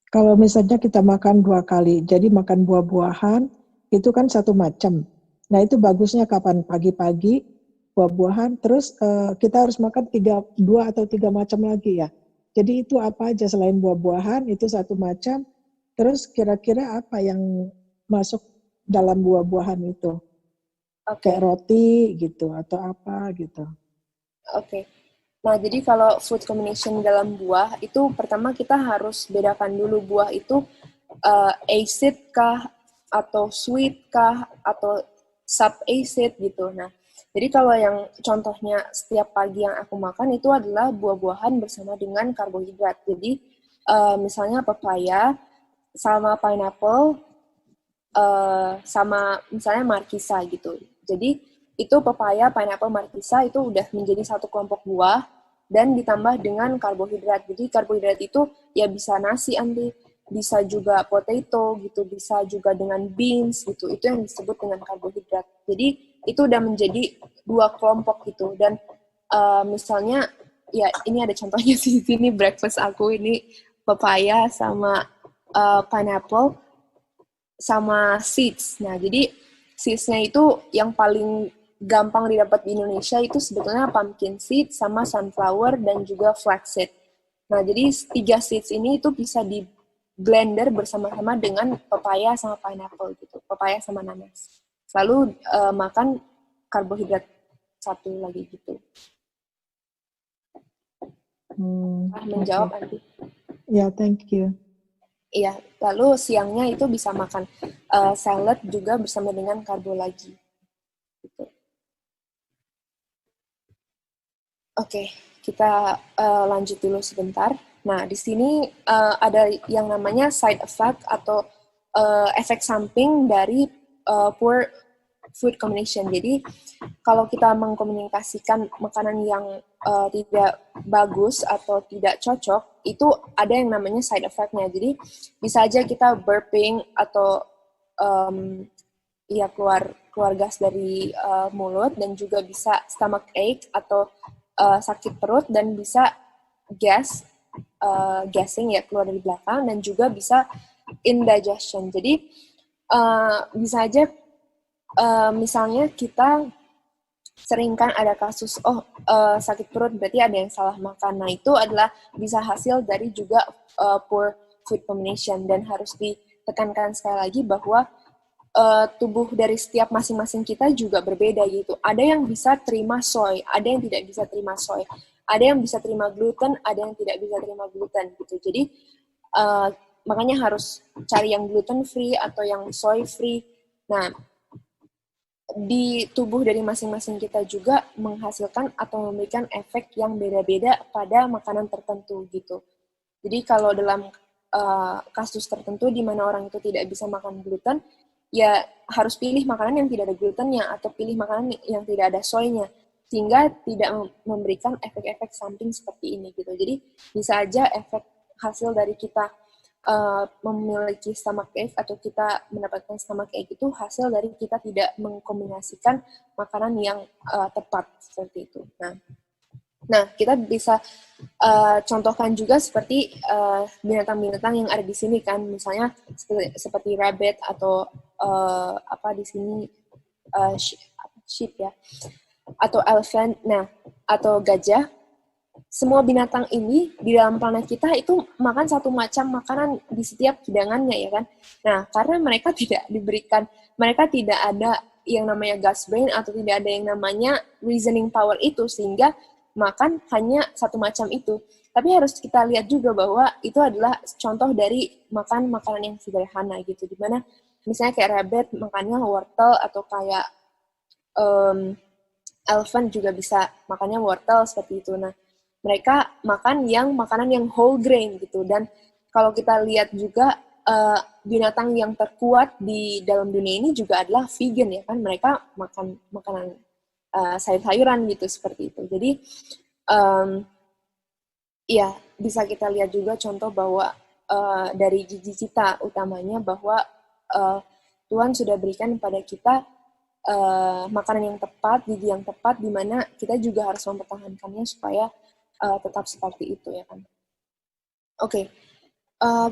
Kalau misalnya kita makan 2 kali, jadi makan buah-buahan, itu kan satu macam. Nah, itu bagusnya kapan? Pagi-pagi, buah-buahan, terus kita harus makan 2 atau 3 macam lagi ya. Jadi itu apa aja selain buah-buahan, itu satu macam, terus kira-kira apa yang masuk dalam buah-buahan itu? Kayak roti gitu atau apa gitu. Oke. Nah, jadi kalau food combination dalam buah itu pertama kita harus bedakan dulu buah itu acid kah atau sweet kah atau sub-acid gitu. Nah, jadi kalau yang contohnya setiap pagi yang aku makan itu adalah buah-buahan bersama dengan karbohidrat. Jadi misalnya pepaya sama pineapple sama misalnya markisa gitu. Jadi itu pepaya, pineapple, markisa itu udah menjadi satu kelompok buah dan ditambah dengan karbohidrat. Jadi karbohidrat itu ya bisa nasi, Anti, bisa juga potato gitu, bisa juga dengan beans gitu. Itu yang disebut dengan karbohidrat. Jadi itu udah menjadi 2 kelompok gitu. Dan misalnya ya ini ada contohnya di sini breakfast aku ini pepaya sama pineapple sama seeds. Nah, jadi seeds-nya itu yang paling gampang didapat di Indonesia itu sebetulnya pumpkin seed sama sunflower dan juga flaxseed. Nah, jadi 3 seeds ini itu bisa di blender bersama-sama dengan pepaya sama pineapple gitu, pepaya sama nanas. Lalu makan karbohidrat satu lagi gitu. Menjawab nanti. Ya, thank you. Iya, lalu siangnya itu bisa makan salad juga bersama dengan karbo lagi. Gitu. Oke, kita lanjut dulu sebentar. Nah, di sini ada yang namanya side effect atau efek samping dari poor food combination. Jadi, kalau kita mengkomunikasikan makanan yang tidak bagus atau tidak cocok, itu ada yang namanya side effect-nya. Jadi, bisa aja kita burping atau ya keluar gas dari mulut, dan juga bisa stomach ache atau sakit perut, dan bisa gassing ya, keluar dari belakang, dan juga bisa indigestion. Jadi bisa aja misalnya kita sering kan ada kasus sakit perut berarti ada yang salah makan. Nah, itu adalah bisa hasil dari juga poor food combination, dan harus ditekankan sekali lagi bahwa tubuh dari setiap masing-masing kita juga berbeda gitu. Ada yang bisa terima soy, ada yang tidak bisa terima soy. Ada yang bisa terima gluten, ada yang tidak bisa terima gluten gitu. Jadi makanya harus cari yang gluten free atau yang soy free. Nah, di tubuh dari masing-masing kita juga menghasilkan atau memberikan efek yang beda-beda pada makanan tertentu gitu. Jadi kalau dalam kasus tertentu di mana orang itu tidak bisa makan gluten, ya harus pilih makanan yang tidak ada glutennya atau pilih makanan yang tidak ada soynya, sehingga tidak memberikan efek-efek samping seperti ini gitu. Jadi bisa aja efek hasil dari kita memiliki stomachache atau kita mendapatkan stomachache itu hasil dari kita tidak mengkombinasikan makanan yang tepat seperti itu. Nah, kita bisa contohkan juga seperti binatang-binatang yang ada di sini kan, misalnya seperti rabbit atau di sini sheep ya, atau elephant, nah atau gajah. Semua binatang ini di dalam planet kita itu makan satu macam makanan di setiap hidangannya ya kan. Nah, karena mereka tidak ada yang namanya God's brain atau tidak ada yang namanya reasoning power itu, sehingga makan hanya satu macam itu. Tapi harus kita lihat juga bahwa itu adalah contoh dari makan makanan yang sederhana gitu, dimana misalnya kayak rabbit makannya wortel, atau kayak elephant juga bisa makannya wortel seperti itu. Nah, mereka makan makanan yang whole grain gitu. Dan kalau kita lihat juga binatang yang terkuat di dalam dunia ini juga adalah vegan ya kan, mereka makan makanan sayur-sayuran gitu seperti itu. Jadi ya bisa kita lihat juga contoh bahwa dari gizi kita utamanya bahwa Tuhan sudah berikan kepada kita makanan yang tepat, gizi yang tepat, di mana kita juga harus mempertahankannya supaya tetap seperti itu ya kan. Oke,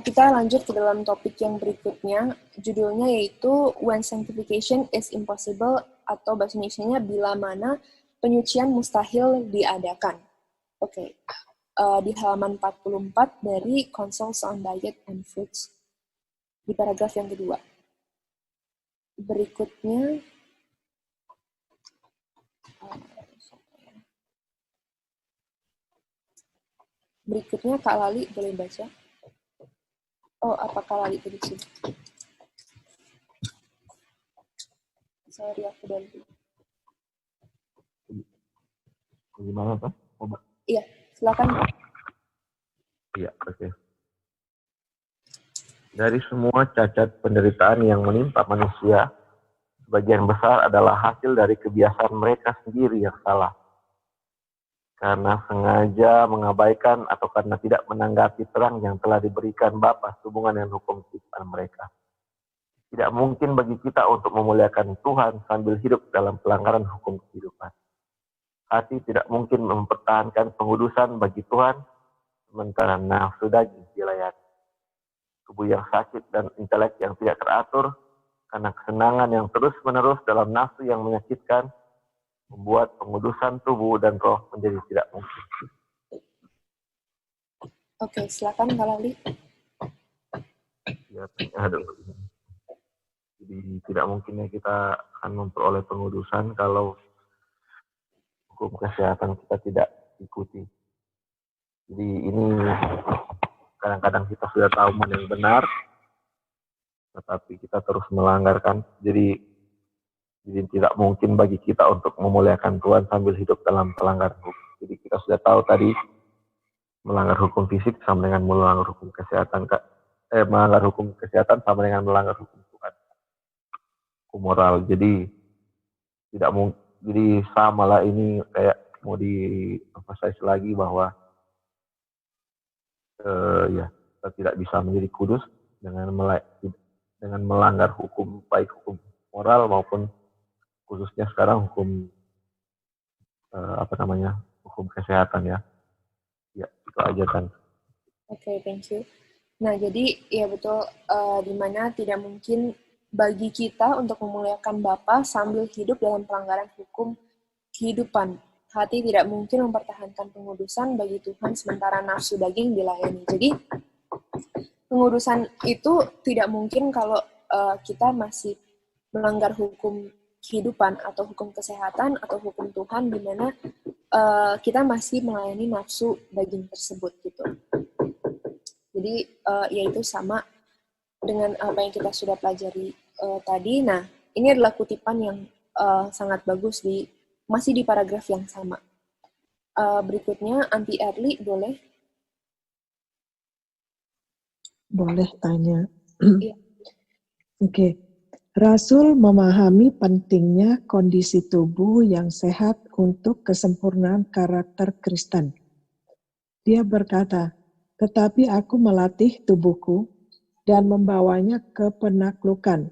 kita lanjut ke dalam topik yang berikutnya, judulnya yaitu When Sanctification is Impossible, atau bahasa Indonesianya bila mana penyucian mustahil diadakan. Oke, di halaman 44 dari Counsels on Diet and Fruits, di paragraf yang kedua. Berikutnya Kak Lali boleh baca. Oh, apa Kak Lali tadi sih? Sorry, aku dari. Gimana Pak? Iya, silakan Pak. Iya, oke. Dari semua cacat penderitaan yang menimpa manusia, sebagian besar adalah hasil dari kebiasaan mereka sendiri yang salah. Karena sengaja mengabaikan atau karena tidak menanggapi terang yang telah diberikan Bapa sehubungan dengan hukum ciptaan mereka. Tidak mungkin bagi kita untuk memuliakan Tuhan sambil hidup dalam pelanggaran hukum kehidupan. Hati tidak mungkin mempertahankan pengudusan bagi Tuhan, sementara nafsu daging dilayani. Tubuh yang sakit dan intelek yang tidak teratur, karena kesenangan yang terus-menerus dalam nafsu yang menyakitkan, membuat pengudusan tubuh dan roh menjadi tidak mungkin. Oke, silakan Kak Lali. Ya, jadi tidak mungkinnya kita akan memperoleh pengudusan kalau hukum kesehatan kita tidak ikuti. Jadi ini kadang-kadang kita sudah tahu mana yang benar, tetapi kita terus melanggarkan. Jadi tidak mungkin bagi kita untuk memuliakan Tuhan sambil hidup dalam pelanggaran hukum. Jadi kita sudah tahu tadi melanggar hukum fisik sama dengan melanggar hukum kesehatan. Melanggar hukum kesehatan sama dengan melanggar hukum Tuhan, hukum moral. Jadi tidak mungkin. Jadi sama lah, ini kayak mau di-emphasize lagi bahwa ya kita tidak bisa menjadi kudus dengan melanggar hukum, baik hukum moral maupun khususnya sekarang hukum hukum kesehatan ya. Ya, itu aja kan. Oke, thank you. Nah, jadi ya betul, dimana tidak mungkin bagi kita untuk memuliakan Bapa sambil hidup dalam pelanggaran hukum kehidupan. Hati tidak mungkin mempertahankan pengudusan bagi Tuhan sementara nafsu daging dilayani. Jadi, pengudusan itu tidak mungkin kalau kita masih melanggar hukum kehidupan atau hukum kesehatan atau hukum Tuhan, di mana kita masih melayani nafsu daging tersebut gitu. Jadi yaitu sama dengan apa yang kita sudah pelajari tadi. Nah, ini adalah kutipan yang sangat bagus masih di paragraf yang sama. Berikutnya, Anti Erli, boleh? Boleh tanya. Iya. Oke. Rasul memahami pentingnya kondisi tubuh yang sehat untuk kesempurnaan karakter Kristen. Dia berkata, "Tetapi aku melatih tubuhku dan membawanya ke penaklukan.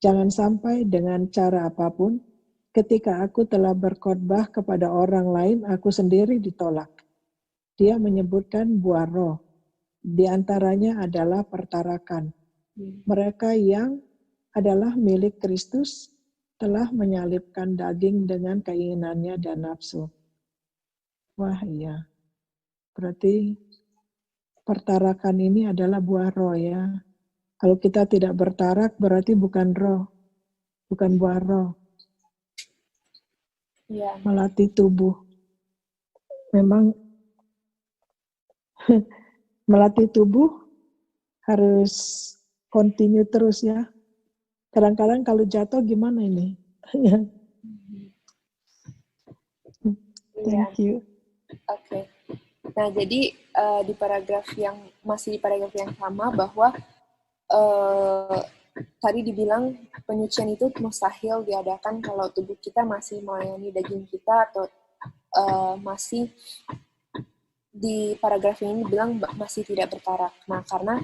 Jangan sampai dengan cara apapun, ketika aku telah berkhotbah kepada orang lain, aku sendiri ditolak." Dia menyebutkan buah roh. Di antaranya adalah pertarakan. Mereka yang adalah milik Kristus telah menyalibkan daging dengan keinginannya dan nafsu. Wah iya, berarti pertarakan ini adalah buah roh ya. Kalau kita tidak bertarak berarti bukan roh, bukan buah roh. Ya. Melatih tubuh. Memang melatih tubuh harus continue terus ya. Kadang-kadang kalau jatuh gimana ini? Thank you. Oke. Nah, jadi di paragraf yang sama bahwa tadi dibilang penyucian itu mustahil diadakan kalau tubuh kita masih melayani daging kita atau masih di paragraf ini bilang masih tidak bertarak. Nah, karena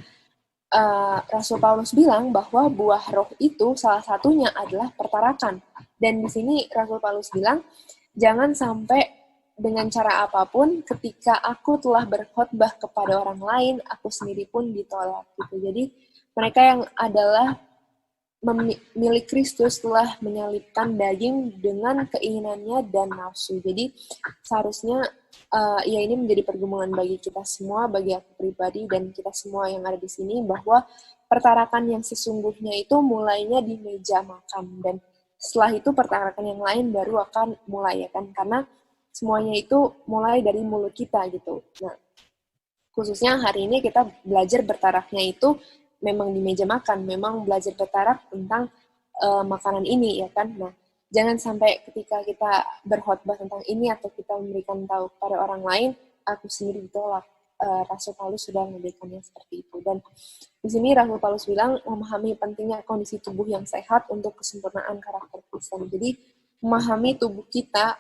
Rasul Paulus bilang bahwa buah roh itu salah satunya adalah pertarakan. Dan di sini Rasul Paulus bilang, jangan sampai dengan cara apapun ketika aku telah berkhotbah kepada orang lain, aku sendiri pun ditolak. Gitu. Jadi mereka yang adalah milik Kristus telah menyalibkan daging dengan keinginannya dan nafsu. Jadi seharusnya ya ini menjadi pergumulan bagi kita semua, bagi aku pribadi dan kita semua yang ada di sini, bahwa pertarakan yang sesungguhnya itu mulainya di meja makan, dan setelah itu pertarakan yang lain baru akan mulai, ya kan, karena semuanya itu mulai dari mulut kita gitu. Nah, khususnya hari ini kita belajar bertaraknya itu memang di meja makan, memang belajar bertarak tentang makanan ini, ya kan. Nah, jangan sampai ketika kita berkhotbah tentang ini atau kita memberikan tahu pada orang lain, aku sendiri ditolak. Rasul Paulus sudah memberikannya seperti itu. Dan di sini Rasul Paulus bilang memahami pentingnya kondisi tubuh yang sehat untuk kesempurnaan karakter Kristen. Jadi memahami tubuh kita,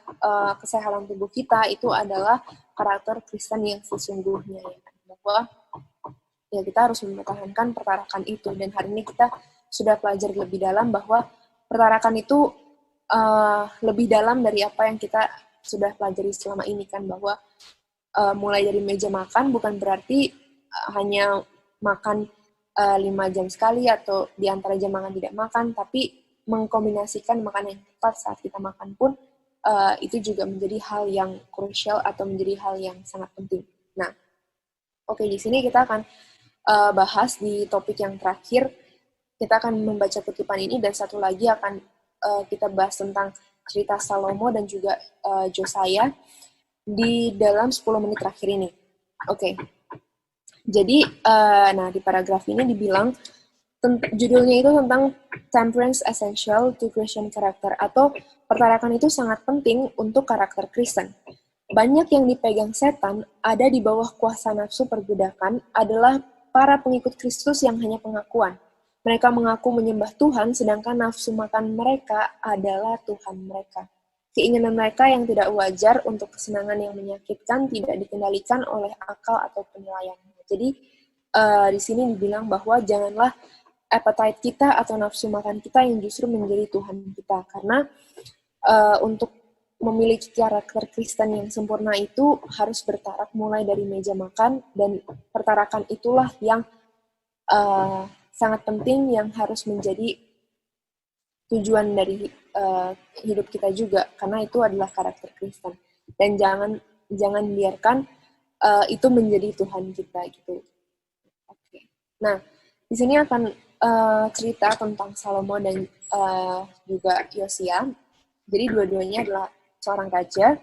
kesehatan tubuh kita itu adalah karakter Kristen yang sesungguhnya, ya kan? Bahwa ya kita harus mempertahankan pertarakan itu. Dan hari ini kita sudah pelajari lebih dalam bahwa pertarakan itu lebih dalam dari apa yang kita sudah pelajari selama ini, kan, bahwa mulai dari meja makan bukan berarti hanya makan 5 jam sekali atau di antara jam makan tidak makan, tapi mengkombinasikan makanan yang tepat saat kita makan pun itu juga menjadi hal yang krusial atau menjadi hal yang sangat penting. Nah, oke, di sini kita akan bahas di topik yang terakhir. Kita akan membaca kutipan ini dan satu lagi akan kita bahas tentang cerita Salomo dan juga Josiah di dalam 10 menit terakhir ini. Oke. Jadi, nah di paragraf ini dibilang judulnya itu tentang temperance essential to Christian character, atau pertarakan itu sangat penting untuk karakter Kristen. Banyak yang dipegang setan ada di bawah kuasa nafsu perbudakan adalah para pengikut Kristus yang hanya pengakuan. Mereka mengaku menyembah Tuhan, sedangkan nafsu makan mereka adalah Tuhan mereka. Keinginan mereka yang tidak wajar untuk kesenangan yang menyakitkan tidak dikendalikan oleh akal atau penilaian. Jadi, di sini dibilang bahwa janganlah appetite kita atau nafsu makan kita yang justru menjadi Tuhan kita. Karena untuk memiliki karakter Kristen yang sempurna itu harus bertarak mulai dari meja makan, dan pertarakan itulah yang sangat penting yang harus menjadi tujuan dari hidup kita juga, karena itu adalah karakter Kristen. Dan jangan biarkan itu menjadi Tuhan kita gitu. Oke. Nah, di sini akan cerita tentang Salomo dan juga Yosia. Jadi dua-duanya adalah seorang raja.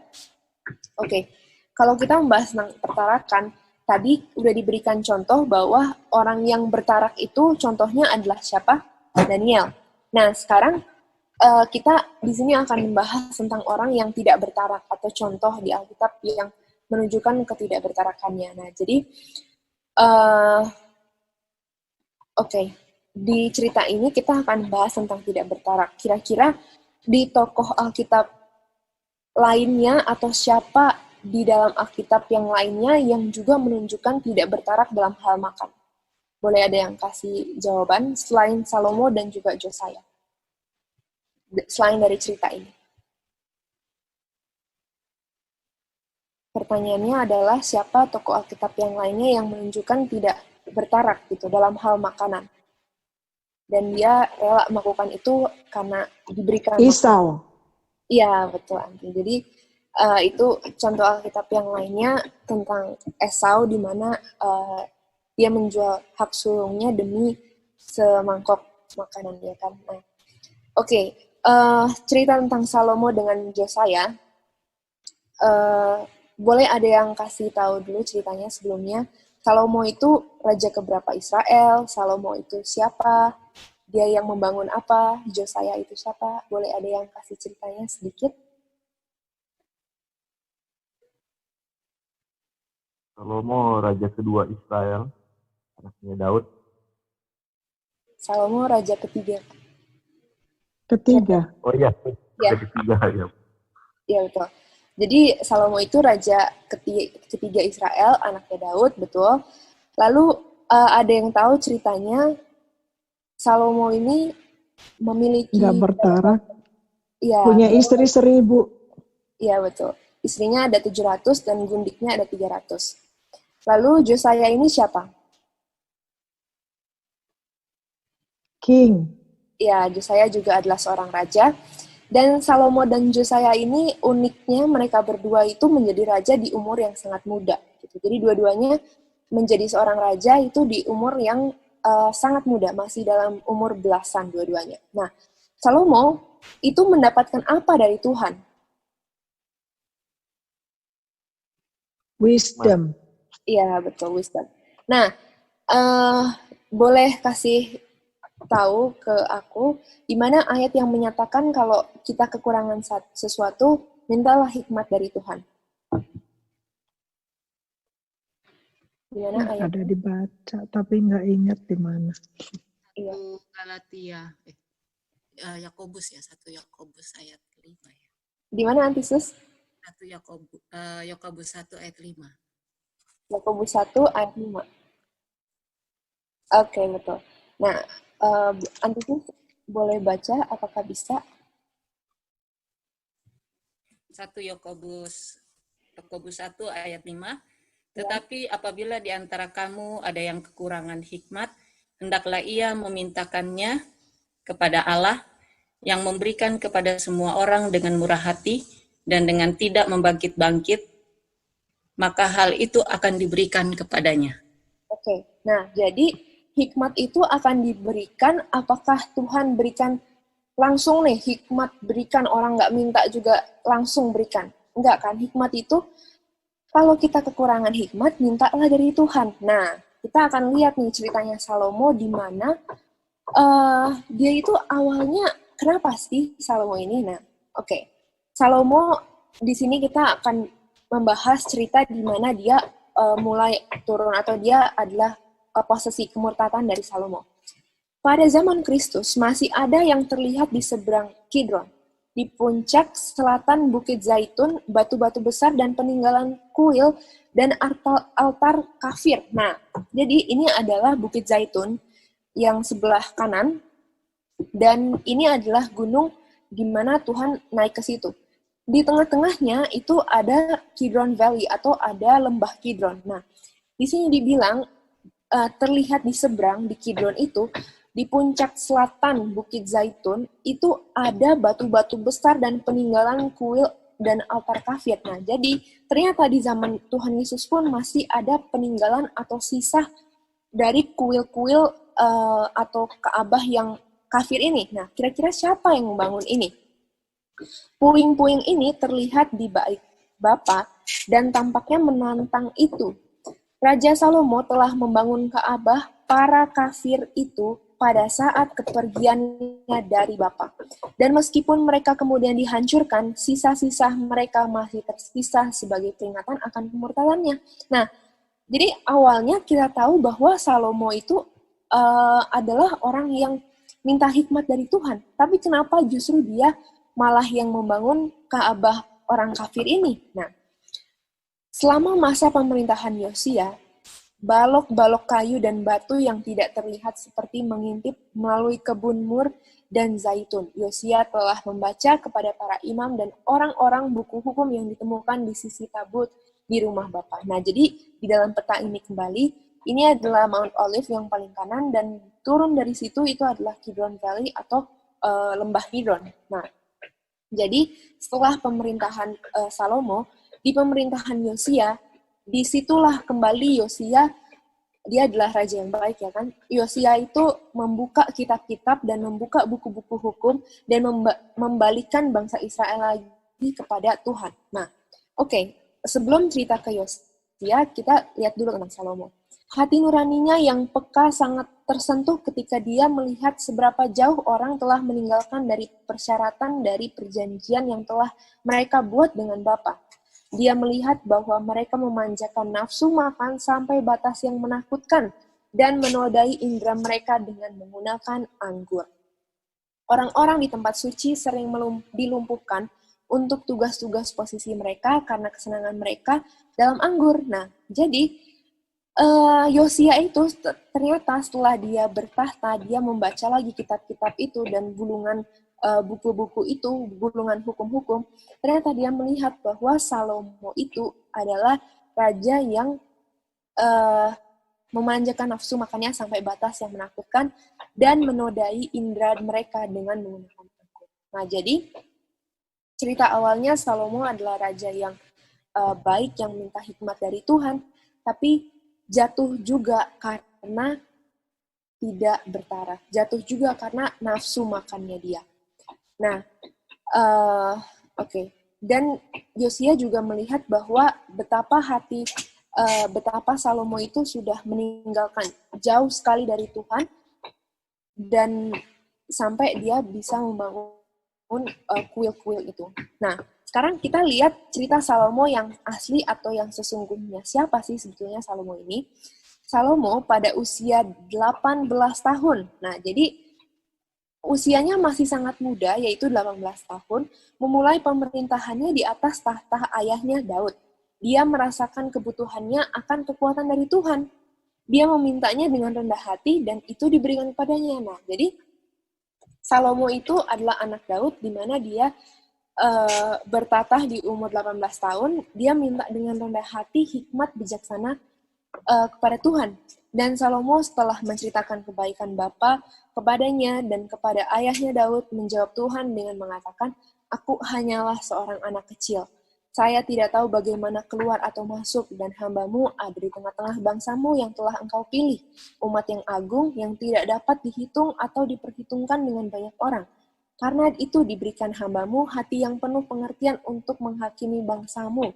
Oke. Kalau kita membahas tentang pertarakan, tadi udah diberikan contoh bahwa orang yang bertarak itu contohnya adalah siapa? Daniel. Nah, sekarang kita di sini akan membahas tentang orang yang tidak bertarak atau contoh di Alkitab yang menunjukkan ketidakbertarakannya. Nah, jadi oke, di cerita ini kita akan bahas tentang tidak bertarak. Kira-kira di tokoh Alkitab lainnya atau siapa di dalam Alkitab yang lainnya yang juga menunjukkan tidak bertarak dalam hal makan? Boleh ada yang kasih jawaban selain Salomo dan juga Josiah? Selain dari cerita ini. Pertanyaannya adalah siapa tokoh Alkitab yang lainnya yang menunjukkan tidak bertarak gitu dalam hal makanan. Dan dia rela melakukan itu karena diberikan Esau. Iya, betul, Anti. Jadi itu contoh Alkitab yang lainnya tentang Esau, di mana dia menjual hak sulungnya demi semangkok makanan dia kan. Nah, oke. Cerita tentang Salomo dengan Josiah, boleh ada yang kasih tahu dulu ceritanya sebelumnya. Salomo itu raja keberapa Israel? Salomo itu siapa? Dia yang membangun apa? Josiah itu siapa? Boleh ada yang kasih ceritanya sedikit? Salomo raja kedua Israel, anaknya Daud. Salomo raja ketiga. Ketiga. Oh iya, Ya. ketiga ya. Iya, betul. Jadi Salomo itu raja ketiga Israel, anaknya Daud, betul. Lalu ada yang tahu ceritanya Salomo ini memiliki Nggak bertarak. ya, Punya istri 1000. iya, betul. Istrinya ada 700 dan gundiknya ada 300. Lalu Josiah ini siapa? King. Ya, Josiah juga adalah seorang raja. Dan Salomo dan Josiah ini uniknya mereka berdua itu menjadi raja di umur yang sangat muda. Gitu. Jadi dua-duanya menjadi seorang raja itu di umur yang sangat muda, masih dalam umur belasan dua-duanya. Nah, Salomo itu mendapatkan apa dari Tuhan? Wisdom. Iya, betul, wisdom. Nah, boleh kasih tahu ke aku di mana ayat yang menyatakan kalau kita kekurangan sesuatu, mintalah hikmat dari Tuhan. Di mana ayat? Ada dibaca, tapi nggak ingat di mana. Iya. Galatia, Yakobus ya, 1 Yakobus ayat 5 ya. Di mana Antisus? 1 Yakobus 1 ayat 5. Yakobus 1 ayat 5. Oke, betul. Nah, Antisus boleh baca, apakah bisa? 1 Yakobus 1 ayat 5. Tetapi apabila di antara kamu ada yang kekurangan hikmat, hendaklah ia memintakannya kepada Allah yang memberikan kepada semua orang dengan murah hati dan dengan tidak membangkit-bangkit, maka hal itu akan diberikan kepadanya. Oke, nah jadi hikmat itu akan diberikan, apakah Tuhan berikan langsung nih, hikmat berikan, orang nggak minta juga langsung berikan? Enggak kan, hikmat itu kalau kita kekurangan hikmat, mintalah dari Tuhan. Nah, kita akan lihat nih ceritanya Salomo di mana dia itu awalnya, kenapa sih Salomo ini? Nah, oke. Salomo di sini kita akan membahas cerita di mana dia mulai turun atau dia adalah posesi kemurtatan dari Salomo. Pada zaman Kristus masih ada yang terlihat di seberang Kidron. Di puncak selatan Bukit Zaitun, batu-batu besar dan peninggalan kuil dan altar kafir. Nah, jadi ini adalah Bukit Zaitun yang sebelah kanan, dan ini adalah gunung di mana Tuhan naik ke situ. Di tengah-tengahnya itu ada Kidron Valley atau ada lembah Kidron. Nah, di sini dibilang terlihat di seberang di Kidron itu, di puncak selatan Bukit Zaitun itu ada batu-batu besar dan peninggalan kuil dan altar kafir. Nah, jadi ternyata di zaman Tuhan Yesus pun masih ada peninggalan atau sisa dari kuil-kuil atau Ka'bah yang kafir ini. Nah, kira-kira siapa yang membangun ini? Puing-puing ini terlihat di bait Bapa dan tampaknya menantang itu. Raja Salomo telah membangun Ka'bah para kafir itu pada saat kepergiannya dari Bapa. Dan meskipun mereka kemudian dihancurkan, sisa-sisa mereka masih tersisa sebagai peringatan akan kemurtadannya. Nah, jadi awalnya kita tahu bahwa Salomo itu adalah orang yang minta hikmat dari Tuhan. Tapi kenapa justru dia malah yang membangun Ka'bah orang kafir ini? Nah, selama masa pemerintahan Yosia, balok-balok kayu dan batu yang tidak terlihat seperti mengintip melalui kebun mur dan zaitun. Yosia telah membaca kepada para imam dan orang-orang buku hukum yang ditemukan di sisi tabut di rumah Bapa. Nah, jadi di dalam peta ini kembali, ini adalah Mount Olive yang paling kanan, dan turun dari situ itu adalah Kidron Valley atau lembah Kidron. Nah, jadi setelah pemerintahan Salomo, di pemerintahan Yosia, disitulah kembali Yosia, dia adalah raja yang baik ya kan. Yosia itu membuka kitab-kitab dan membuka buku-buku hukum dan membalikan bangsa Israel lagi kepada Tuhan. Nah, oke. Sebelum cerita ke Yosia, kita lihat dulu tentang Salomo. Hati nuraninya yang peka sangat tersentuh ketika dia melihat seberapa jauh orang telah meninggalkan dari persyaratan dari perjanjian yang telah mereka buat dengan Bapa. Dia melihat bahwa mereka memanjakan nafsu makan sampai batas yang menakutkan dan menodai indera mereka dengan menggunakan anggur. Orang-orang di tempat suci sering dilumpuhkan untuk tugas-tugas posisi mereka karena kesenangan mereka dalam anggur. Nah, jadi Yosia itu ternyata setelah dia bertahta, dia membaca lagi kitab-kitab itu dan gulungan buku-buku itu, gulungan hukum-hukum. Ternyata dia melihat bahwa Salomo itu adalah raja yang memanjakan nafsu makannya sampai batas yang menakutkan dan menodai indera mereka dengan menggunakan anggur. Nah, jadi cerita awalnya Salomo adalah raja yang baik, yang minta hikmat dari Tuhan, tapi jatuh juga karena tidak bertaraf. Jatuh juga karena nafsu makannya dia. Nah, oke. Dan Yosia juga melihat bahwa betapa Salomo itu sudah meninggalkan jauh sekali dari Tuhan, dan sampai dia bisa membangun kuil-kuil itu. Nah, sekarang kita lihat cerita Salomo yang asli atau yang sesungguhnya. Siapa sih sebetulnya Salomo ini? Salomo pada usia 18 tahun. Nah, jadi usianya masih sangat muda, yaitu 18 tahun, memulai pemerintahannya di atas tahta ayahnya Daud. Dia merasakan kebutuhannya akan kekuatan dari Tuhan. Dia memintanya dengan rendah hati dan itu diberikan kepadanya. Nah, jadi Salomo itu adalah anak Daud, di mana dia bertatah di umur 18 tahun, dia minta dengan rendah hati, hikmat, bijaksana kepada Tuhan. Dan Salomo setelah menceritakan kebaikan bapa kepadanya dan kepada ayahnya Daud, menjawab Tuhan dengan mengatakan, "Aku hanyalah seorang anak kecil. Saya tidak tahu bagaimana keluar atau masuk, dan hamba-Mu ada di tengah-tengah bangsa-Mu yang telah Engkau pilih, umat yang agung yang tidak dapat dihitung atau diperhitungkan dengan banyak orang. Karena itu diberikan hamba-Mu hati yang penuh pengertian untuk menghakimi bangsa-Mu,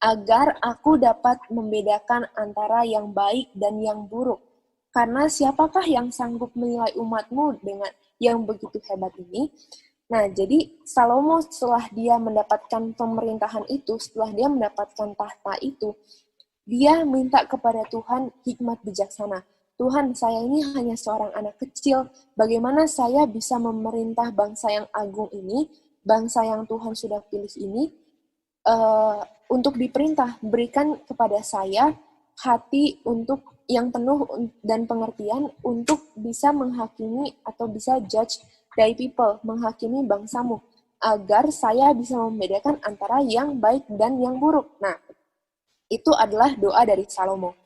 agar aku dapat membedakan antara yang baik dan yang buruk. Karena siapakah yang sanggup menilai umat-Mu dengan yang begitu hebat ini?" Nah, jadi Salomo setelah dia mendapatkan pemerintahan itu, setelah dia mendapatkan tahta itu, dia minta kepada Tuhan hikmat bijaksana. Tuhan, saya ini hanya seorang anak kecil, bagaimana saya bisa memerintah bangsa yang agung ini, bangsa yang Tuhan sudah pilih ini, untuk diperintah, berikan kepada saya hati untuk yang penuh dan pengertian untuk bisa menghakimi atau bisa judge thy people, menghakimi bangsamu, agar saya bisa membedakan antara yang baik dan yang buruk. Nah, itu adalah doa dari Salomo.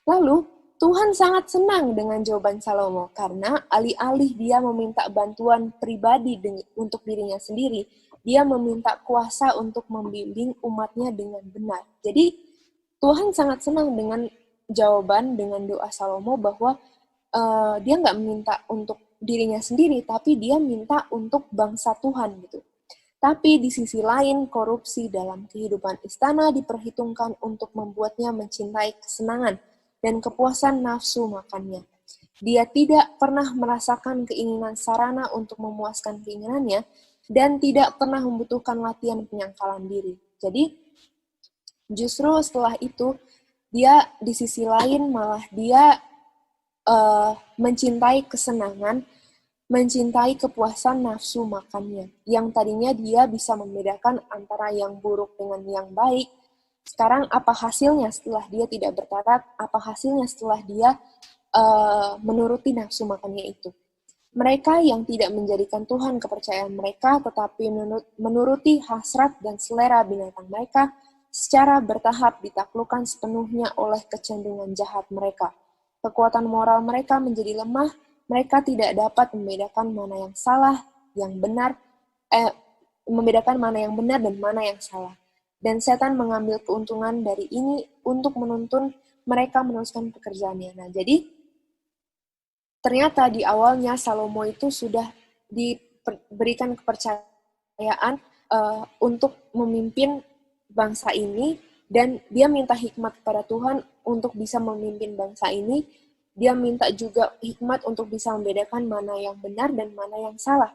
Lalu, Tuhan sangat senang dengan jawaban Salomo, karena alih-alih dia meminta bantuan pribadi untuk dirinya sendiri, dia meminta kuasa untuk membimbing umatnya dengan benar. Jadi, Tuhan sangat senang dengan jawaban, dengan doa Salomo, bahwa dia nggak minta untuk dirinya sendiri, tapi dia minta untuk bangsa Tuhan gitu. Tapi di sisi lain, korupsi dalam kehidupan istana diperhitungkan untuk membuatnya mencintai kesenangan dan kepuasan nafsu makannya. Dia tidak pernah merasakan keinginan sarana untuk memuaskan keinginannya, dan tidak pernah membutuhkan latihan penyangkalan diri. Jadi, justru setelah itu, dia di sisi lain malah dia mencintai kesenangan, mencintai kepuasan nafsu makannya. Yang tadinya dia bisa membedakan antara yang buruk dengan yang baik. Sekarang apa hasilnya setelah dia tidak bertarat? Apa hasilnya setelah dia menuruti nafsu makannya itu? Mereka yang tidak menjadikan Tuhan kepercayaan mereka, tetapi menuruti hasrat dan selera binatang mereka, secara bertahap ditaklukkan sepenuhnya oleh kecenderungan jahat mereka. Kekuatan moral mereka menjadi lemah, mereka tidak dapat membedakan mana yang salah, yang benar, membedakan mana yang benar dan mana yang salah. Dan setan mengambil keuntungan dari ini untuk menuntun mereka meneruskan pekerjaannya. Nah, jadi ternyata di awalnya Salomo itu sudah diberikan kepercayaan untuk memimpin bangsa ini, dan dia minta hikmat kepada Tuhan untuk bisa memimpin bangsa ini. Dia minta juga hikmat untuk bisa membedakan mana yang benar dan mana yang salah.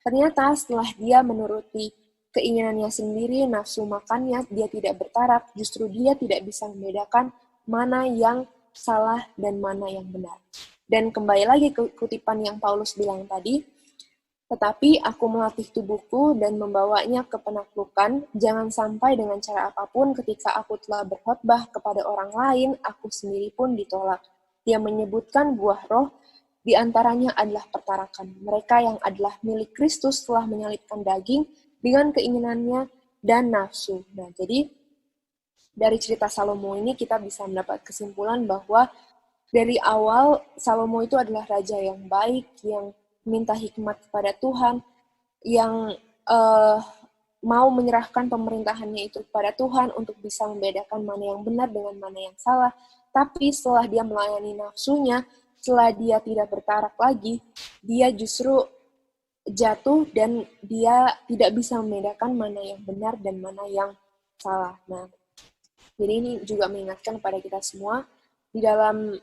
Ternyata setelah dia menuruti keinginannya sendiri, nafsu makannya, dia tidak bertarak, justru dia tidak bisa membedakan mana yang salah dan mana yang benar. Dan kembali lagi ke kutipan yang Paulus bilang tadi, tetapi aku melatih tubuhku dan membawanya ke penaklukan, jangan sampai dengan cara apapun ketika aku telah berkhotbah kepada orang lain, aku sendiri pun ditolak. Dia menyebutkan buah roh, di antaranya adalah pertarakan. Mereka yang adalah milik Kristus telah menyalibkan daging dengan keinginannya dan nafsu. Nah, jadi dari cerita Salomo ini kita bisa mendapat kesimpulan bahwa dari awal Salomo itu adalah raja yang baik, yang minta hikmat kepada Tuhan, yang mau menyerahkan pemerintahannya itu kepada Tuhan untuk bisa membedakan mana yang benar dengan mana yang salah. Tapi setelah dia melayani nafsunya, setelah dia tidak bertarak lagi, dia justru jatuh dan dia tidak bisa membedakan mana yang benar dan mana yang salah. Nah, jadi ini juga mengingatkan kepada kita semua di dalam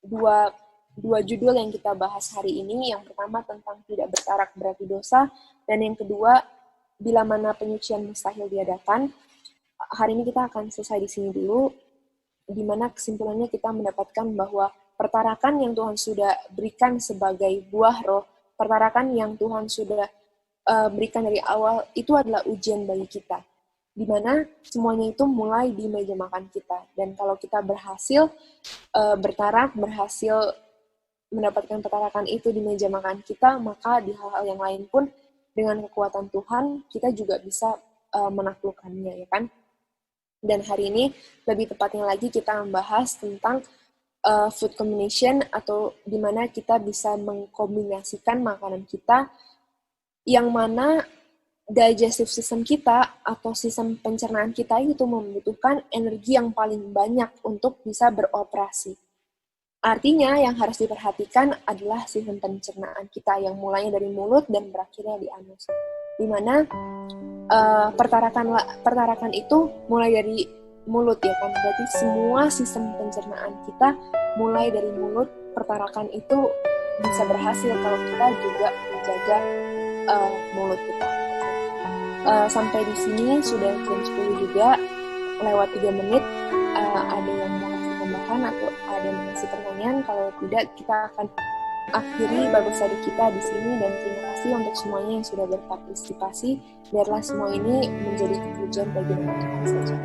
dua judul yang kita bahas hari ini. Yang pertama tentang tidak bertarak berarti dosa, dan yang kedua bila mana penyucian mustahil diadakan. Hari ini kita akan selesai di sini dulu, di mana kesimpulannya kita mendapatkan bahwa pertarakan yang Tuhan sudah berikan sebagai buah roh, pertarakan yang Tuhan sudah berikan dari awal, itu adalah ujian bagi kita, di mana semuanya itu mulai di meja makan kita. Dan kalau kita berhasil bertarak, berhasil mendapatkan pertarakan itu di meja makan kita, maka di hal-hal yang lain pun dengan kekuatan Tuhan kita juga bisa menaklukkannya, ya kan? Dan hari ini lebih tepatnya lagi kita membahas tentang food combination, atau di mana kita bisa mengkombinasikan makanan kita yang mana digestive system kita atau sistem pencernaan kita itu membutuhkan energi yang paling banyak untuk bisa beroperasi. Artinya yang harus diperhatikan adalah sistem pencernaan kita yang mulainya dari mulut dan berakhirnya di anus. Di mana pertarakan itu mulai dari mulut ya kan, berarti semua sistem pencernaan kita mulai dari mulut. Pertarakan itu bisa berhasil kalau kita juga menjaga mulut kita. Sampai di sini sudah jam 10 juga, lewat 3 menit. Ada yang mau kasih tambahan atau ada yang mau kasih pertanyaan? Kalau tidak, kita akan akhiri Bible study kita di sini, dan terima kasih untuk semuanya yang sudah berpartisipasi. Biarlah semua ini menjadi kepujian bagi nama Tuhan saja.